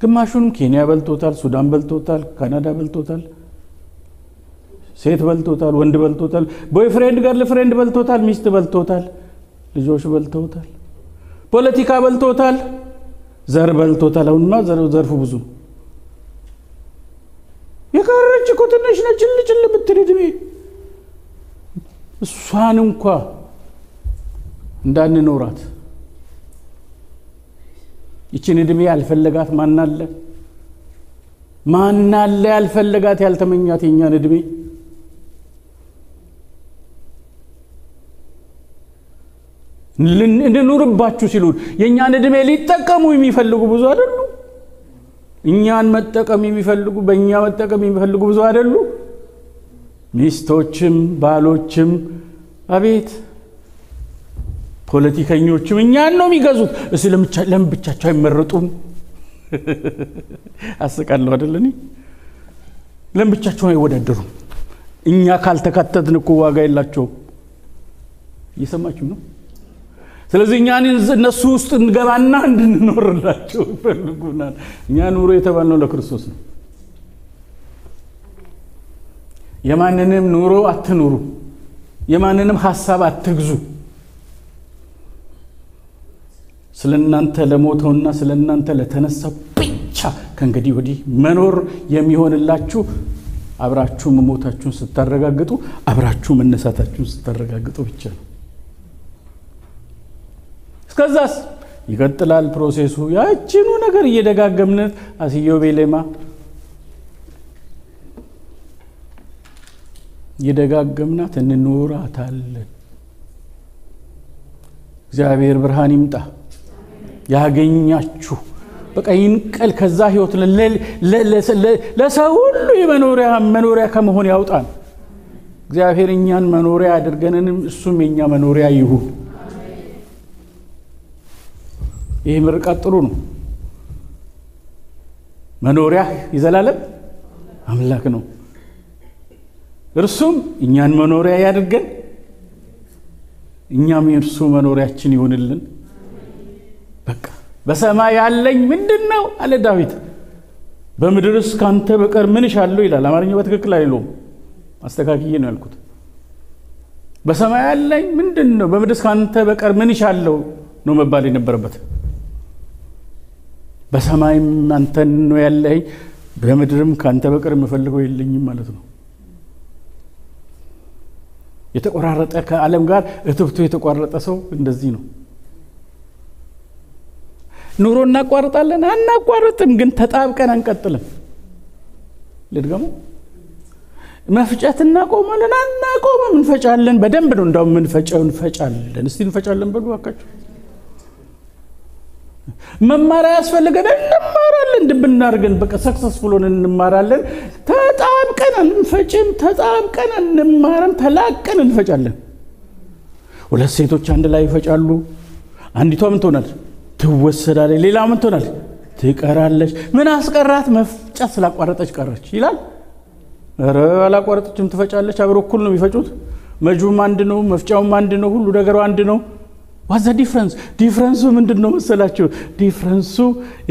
Speaker 1: ግማሹን ኬንያ በልቶታል፣ ሱዳን በልቶታል፣ ካናዳ በልቶታል፣ ሴት በልቶታል፣ ወንድ በልቶታል፣ ቦይፍሬንድ ገርል ፍሬንድ በልቶታል፣ ሚስት በልቶታል፣ ልጆች በልቶታል፣ ፖለቲካ በልቶታል፣ ዘር በልቶታል። አሁንማ ዘርፉ ብዙ የቀረች እኮ ትንሽ ነች ልጭል ብትድድሜ እሷን እንኳን እንዳንኖራት ይችን እድሜ ያልፈለጋት ማናለ ያልፈለጋት ያልተመኛት የኛን እድሜ እንኑርባችሁ ሲሉን የኛን እድሜ ሊጠቀሙ የሚፈልጉ ብዙ አይደሉ? እኛን መጠቀም የሚፈልጉ በእኛ መጠቀም የሚፈልጉ ብዙ አይደሉ? ሚስቶችም ባሎችም አቤት ፖለቲከኞችም እኛን ነው የሚገዙት። እሱ ለምን ብቻቸው አይመረጡም? አስቃለሁ አይደለኒ? ለምን ብቻቸው አይወዳደሩም? እኛ ካልተካተትን እኮ ዋጋ የላቸውም። እየሰማችሁ ነው? ስለዚህ እኛን እነሱ ውስጥ እንገባና እንድንኖርላቸው ይፈልጉናል። እኛ ኑሮ የተባልነው ለክርስቶስ ነው። የማንንም ኑሮ አትኑሩ፣ የማንንም ሐሳብ አትግዙ። ስለናንተ ለሞተውና ስለናንተ ለተነሳው ብቻ ከእንግዲህ ወዲህ መኖር የሚሆንላችሁ አብራችሁ መሞታችሁን ስታረጋግጡ፣ አብራችሁ መነሳታችሁን ስታረጋግጡ ብቻ ነው። እስከዛስ ይቀጥላል ፕሮሴሱ። ያቺኑ ነገር እየደጋገምን አስየው ቤሌማ እየደጋገምናት እንኖራታለን። እግዚአብሔር ብርሃን ይምጣ ያገኛችሁ። በቃ ይንቀል ከዛ ህይወት ለሰው ሁሉ መኖሪያ ከመሆን ያውጣን። እግዚአብሔር እኛን መኖሪያ አድርገንንም እሱም የኛ መኖሪያ ይሁን። ይሄ ምርቃት ጥሩ ነው። መኖሪያ ይዘላለም አምላክ ነው። እርሱም እኛን መኖሪያ ያድርገን፣ እኛም የእርሱ መኖሪያችን ይሆንልን። በቃ በሰማይ ያለኝ ምንድነው አለ ዳዊት። በምድርስ ካንተ በቀር ምን እሻለሁ ይላል። አማርኛው በትክክል አይለውም፣ አስተካክዬ ነው ያልኩት። በሰማይ ያለኝ ምንድነው፣ በምድርስ ካንተ በቀር ምን እሻለሁ ነው መባል የነበረበት። በሰማይም አንተን ነው ያለኝ፣ በምድርም ካንተ በቀር የምፈልገው የለኝም ማለት ነው። የተቆራረጠ ከዓለም ጋር እትብቱ የተቆራረጠ ሰው እንደዚህ ነው። ኑሮ እናቋርጣለን አናቋርጥም፣ ግን ተጣብቀን አንቀጥልም። ልድገሙ። መፍጨት እናቆማለን አናቆምም፣ እንፈጫለን። በደንብ ነው እንደውም እንፈጫለን። እስቲ እንፈጫለን በሉ አካችሁ። መማሪያ ያስፈልገን እንማራለን፣ ድብናርገን በቃ ሰክሰስፉል ሆነን እንማራለን። ተጣብቀን እንፈጭም፣ ተጣብቀን እንማራለን፣ ተላቀን እንፈጫለን። ሁለት ሴቶች አንድ ላይ ይፈጫሉ። አንዲቷ ምን ትሆናለች? ትወሰዳለች። ሌላ ምን ትሆናለች? ትቀራለች። ምን አስቀራት? መፍጫ ስላቋረጠች ቀረች ይላል። ኧረ አላቋረጠችም፣ ትፈጫለች። አብሮ እኩል ነው የሚፈጩት። መጁም አንድ ነው፣ መፍጫውም አንድ ነው፣ ሁሉ ነገሩ አንድ ነው። What's the difference? ዲፍረንሱ ምንድነው መሰላችሁ? ዲፍረንሱ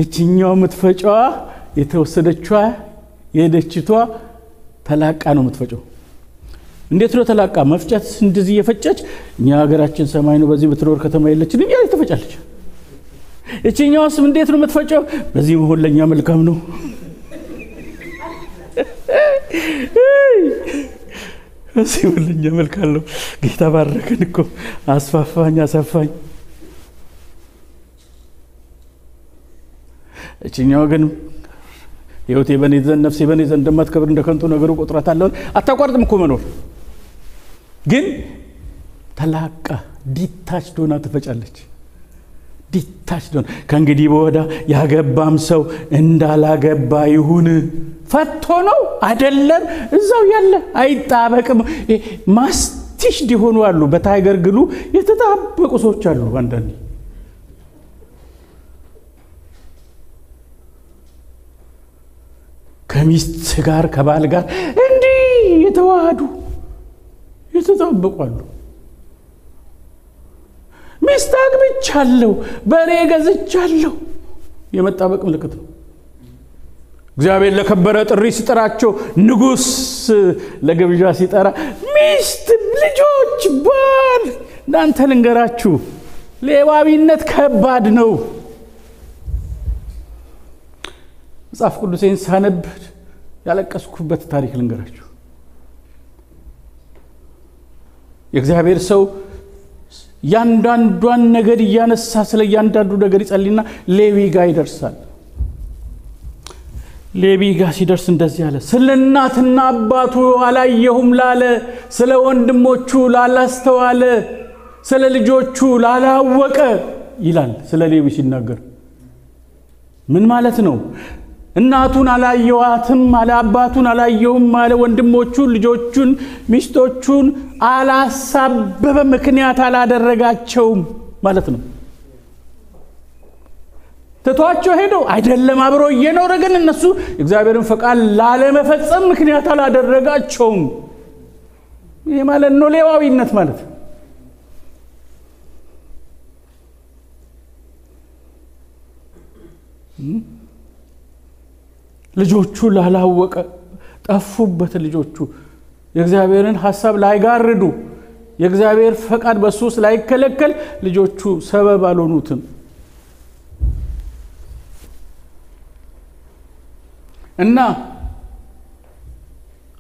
Speaker 1: እቺኛው የምትፈጫዋ የተወሰደችዋ የሄደችቷ ተላቃ ነው የምትፈጨው። እንዴት ነው ተላቃ? መፍጨት እንደዚህ እየፈጨች እኛ ሀገራችን ሰማይ ነው፣ በዚህ ብትኖር ከተማ የለችም እንዴ ትፈጫለች። እቺኛውስ እንዴት ነው የምትፈጨው? በዚህ መሆን ለኛ መልካም ነው። እዚህ ወለኛ መልካለው። ጌታ ባረከን እኮ አስፋፋኝ አሳፋኝ። እቺኛው ግን ህይወቴ በኔ ዘንድ ነፍሴ በኔ ዘንድ እንደማትከብር እንደከንቱ ነገሩ ቆጥራታለሁ። አታቋርጥም እኮ መኖር፣ ግን ተላቃ ዲታች ዶና ትፈጫለች። ዲታች ዶና ከእንግዲህ በወዳ ያገባም ሰው እንዳላገባ ይሁን። ፈቶ ነው አይደለም እዛው ያለ አይጣበቅም። ማስቲሽ ዲሆኑ አሉ፣ በታይገር ግሉ የተጣበቁ ሰዎች አሉ። አንዳንዴ ከሚስት ጋር ከባል ጋር እንዲህ የተዋሃዱ የተጣበቁ አሉ። ሚስት አግብቻለሁ፣ በሬ ገዝቻለሁ የመጣበቅ ምልክት ነው። እግዚአብሔር ለከበረ ጥሪ ሲጠራቸው ንጉስ ለግብዣ ሲጠራ ሚስት፣ ልጆች፣ ባል እናንተ ልንገራችሁ ሌዋዊነት ከባድ ነው። መጽሐፍ ቅዱሴን ሳነብ ያለቀስኩበት ታሪክ ልንገራችሁ። የእግዚአብሔር ሰው ያንዳንዷን ነገር እያነሳ ስለ ያንዳንዱ ነገር ይጸልይና ሌዊ ጋር ይደርሳል። ሌዊ ጋር ሲደርስ እንደዚህ አለ፣ ስለ እናትና አባቱ አላየሁም ላለ፣ ስለ ወንድሞቹ ላላስተዋለ፣ ስለ ልጆቹ ላላወቀ ይላል። ስለ ሌዊ ሲናገር ምን ማለት ነው? እናቱን አላየዋትም አለ፣ አባቱን አላየሁም አለ፣ ወንድሞቹን፣ ልጆቹን፣ ሚስቶቹን አላሳበበ ምክንያት አላደረጋቸውም ማለት ነው። ተቷቸው ሄደው አይደለም አብሮ እየኖረ ግን እነሱ እግዚአብሔርን ፈቃድ ላለመፈጸም ምክንያት አላደረጋቸውም። ይሄ ማለት ነው ሌዋዊነት ማለት። ልጆቹ ላላወቀ ጠፉበት። ልጆቹ የእግዚአብሔርን ሐሳብ ላይጋርዱ፣ የእግዚአብሔር ፈቃድ በሱስ ላይከለከል ልጆቹ ሰበብ አልሆኑትም። እና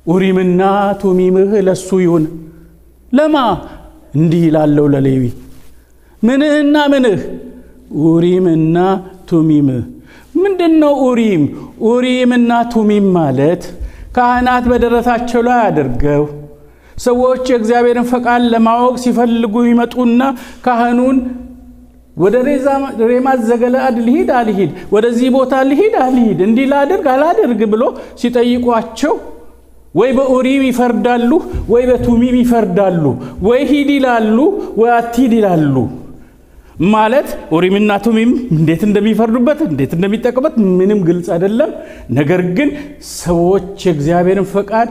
Speaker 1: ኡሪምና ቱሚምህ ለሱ ይሁን። ለማ እንዲህ ይላለው ለሌዊ ምንህና ምንህ? ኡሪምና ቱሚምህ። ምንድነው ኡሪም? ኡሪምና ቱሚም ማለት ካህናት በደረታቸው ላይ አድርገው ሰዎች የእግዚአብሔርን ፈቃድ ለማወቅ ሲፈልጉ ይመጡና ካህኑን ወደ ሬማት ዘገለአድ ልሂድ አልሂድ፣ ወደዚህ ቦታ ልሂድ አልሂድ፣ እንዲህ ላድርግ አላድርግ ብሎ ሲጠይቋቸው ወይ በኡሪም ይፈርዳሉ ወይ በቱሚም ይፈርዳሉ። ወይ ሂድ ይላሉ ወይ አትሂድ ይላሉ። ማለት ኡሪምና ቱሚም እንዴት እንደሚፈርዱበት እንዴት እንደሚጠቀሙበት ምንም ግልጽ አይደለም። ነገር ግን ሰዎች የእግዚአብሔርን ፈቃድ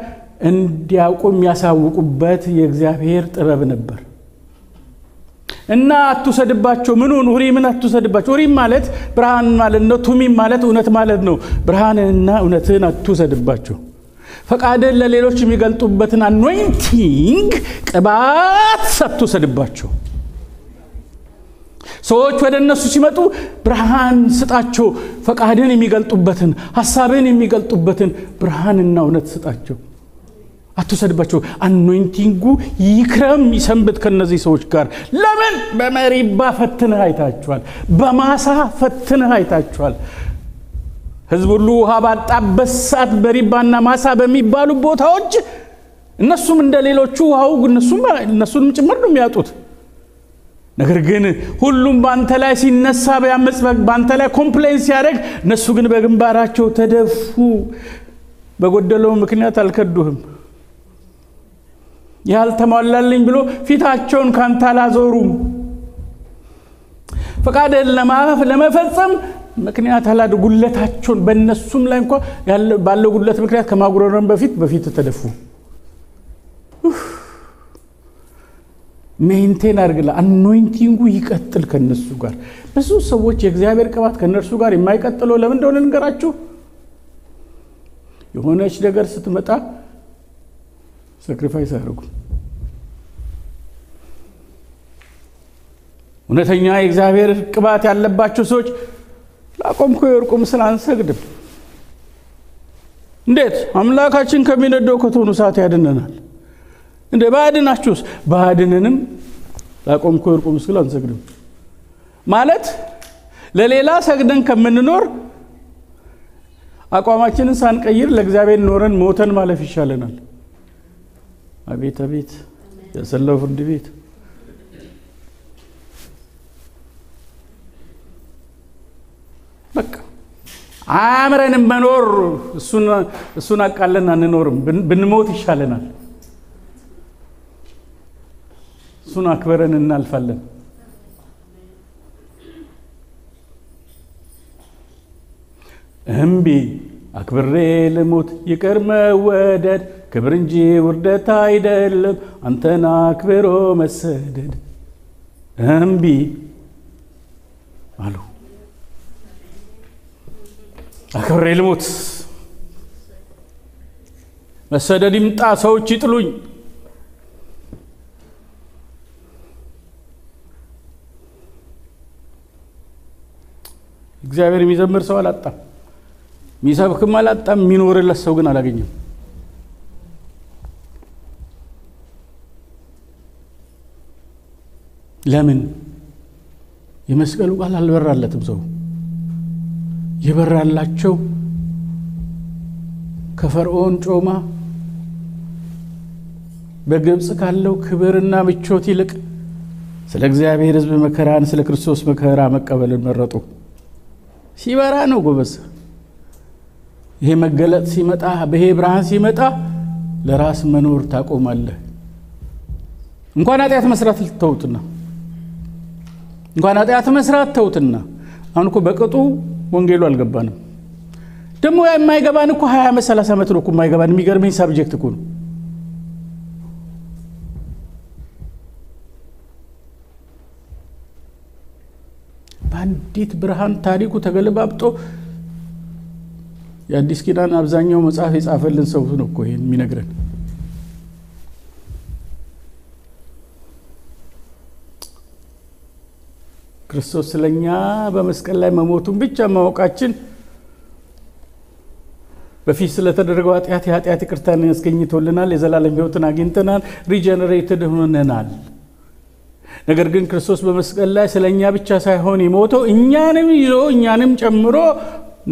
Speaker 1: እንዲያውቁ የሚያሳውቁበት የእግዚአብሔር ጥበብ ነበር። እና አትውሰድባቸው። ምኑን? ኡሪምን አትውሰድባቸው። ኡሪም ማለት ብርሃን ማለት ነው። ቱሚም ማለት እውነት ማለት ነው። ብርሃንና እውነትን አትውሰድባቸው። ፈቃድን ለሌሎች የሚገልጡበትን አኖይንቲንግ ቅባት አትውሰድባቸው። ሰዎች ወደ እነሱ ሲመጡ ብርሃን ስጣቸው። ፈቃድን የሚገልጡበትን ሐሳብን የሚገልጡበትን ብርሃንና እውነት ስጣቸው። አትውሰድባቸው። አኖይንቲንጉ ይክረም ይሰንብት ከነዚህ ሰዎች ጋር። ለምን? በመሪባ ፈትነህ አይታችኋል። በማሳ ፈትነህ አይታችኋል። ሕዝብ ሁሉ ውሃ ባጣበት ሰዓት በሪባና ማሳ በሚባሉ ቦታዎች እነሱም እንደሌሎቹ ውሃው እነሱንም ጭምር ነው የሚያጡት። ነገር ግን ሁሉም ባንተ ላይ ሲነሳ በያመጽ ባንተ ላይ ኮምፕሌን ሲያደርግ እነሱ ግን በግንባራቸው ተደፉ። በጎደለው ምክንያት አልከዱህም። ያልተሟላልኝ ብሎ ፊታቸውን ካንተ አላዞሩም። ፈቃድን ለመፈጸም ምክንያት አላደረጉ። ጉለታቸውን በእነሱም ላይ እንኳን ባለው ጉለት ምክንያት ከማጉረረም በፊት ተደፉ። ሜንቴን አድርግላ አኖይንቲንጉ ይቀጥል ከነሱ ጋር። ብዙ ሰዎች የእግዚአብሔር ቅባት ከነርሱ ጋር የማይቀጥለው ለምን እንደሆነ ልንገራችሁ። የሆነች ነገር ስትመጣ ሳክሪፋይስ አድርጉ። እውነተኛ የእግዚአብሔር ቅባት ያለባቸው ሰዎች ላቆምኩ የወርቁ ምስል አንሰግድም። እንዴት? አምላካችን ከሚነደው ከቶኑ ሰዓት ያድነናል። እንደ ባድናችሁስ? ባድነንም ላቆምኩ የወርቁ ምስል አንሰግድም ማለት ለሌላ ሰግደን ከምንኖር አቋማችንን ሳንቀይር ለእግዚአብሔር ኖረን ሞተን ማለፍ ይሻለናል። አቤት አቤት የሰለው ፍርድ ቤት። በቃ አምረንም መኖር እሱን አቃለን አንኖርም። ብንሞት ይሻለናል። እሱን አክበረን እናልፋለን። እምቢ አክብሬ ልሞት ይቅር መወደድ ክብር እንጂ ውርደት አይደለም አንተን አክብሮ መሰደድ። እምቢ አሉ። አክብሬ ልሙት፣ መሰደድ ይምጣ፣ ሰዎች ይጥሉኝ፣ እግዚአብሔር የሚዘምር ሰው አላጣም፣ የሚሰብክም አላጣም፣ የሚኖርለት ሰው ግን አላገኘም። ለምን? የመስቀሉ ቃል አልበራለትም። ሰው የበራላቸው ከፈርዖን ጮማ በግብጽ ካለው ክብርና ምቾት ይልቅ ስለ እግዚአብሔር ሕዝብ መከራን፣ ስለ ክርስቶስ መከራ መቀበልን መረጡ። ሲበራ ነው ጎበዝ። ይሄ መገለጥ ሲመጣ፣ በይሄ ብርሃን ሲመጣ ለራስ መኖር ታቆማለህ። እንኳን ኃጢአት መስራት ልትተውትና እንኳን ኃጢአት መስራት ተውትና አሁን እኮ በቅጡ ወንጌሉ አልገባንም። ደግሞ የማይገባን እኮ 20 ዓመት 30 ዓመት ነው እኮ የማይገባን። የሚገርመኝ ሳብጀክት እኮ ነው። በአንዲት ብርሃን ታሪኩ ተገለባብጦ የአዲስ ኪዳን አብዛኛው መጽሐፍ የጻፈልን ሰው ነው እኮ ይሄን የሚነግረን። ክርስቶስ ስለኛ በመስቀል ላይ መሞቱን ብቻ ማወቃችን በፊት ስለተደረገው ኃጢአት ይቅርታን ያስገኝቶልናል። የዘላለም ሕይወትን አግኝተናል። ሪጀነሬትድ ሆነናል። ነገር ግን ክርስቶስ በመስቀል ላይ ስለኛ ብቻ ሳይሆን የሞተው እኛንም ይዞ እኛንም ጨምሮ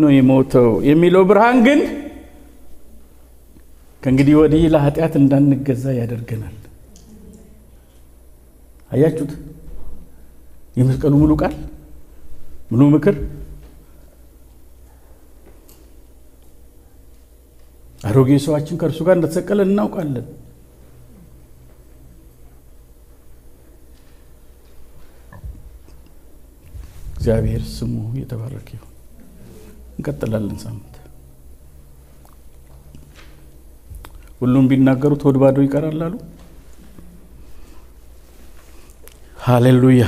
Speaker 1: ነው የሞተው የሚለው ብርሃን ግን ከእንግዲህ ወዲህ ለኃጢአት እንዳንገዛ ያደርገናል። አያችሁት? የመስቀሉ ሙሉ ቃል ሙሉ ምክር አሮጌ ሰዋችን ከእርሱ ጋር እንደተሰቀለ እናውቃለን። እግዚአብሔር ስሙ የተባረከ ይሁን። እንቀጥላለን ሳምንት። ሁሉም ቢናገሩት ሆድ ባዶ ይቀራል አሉ። ሃሌሉያ።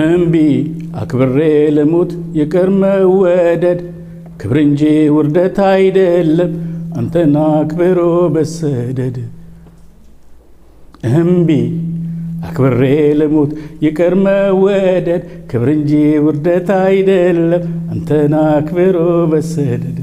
Speaker 1: እምቢ አክብሬ ልሙት፣ ይቅር መወደድ ክብር እንጂ ውርደት አይደለም፣ አንተን አክብሮ በሰደድ። እምቢ አክብሬ ልሙት፣ ይቅር መወደድ ክብር እንጂ ውርደት አይደለም፣ አንተን አክብሮ በሰደድ።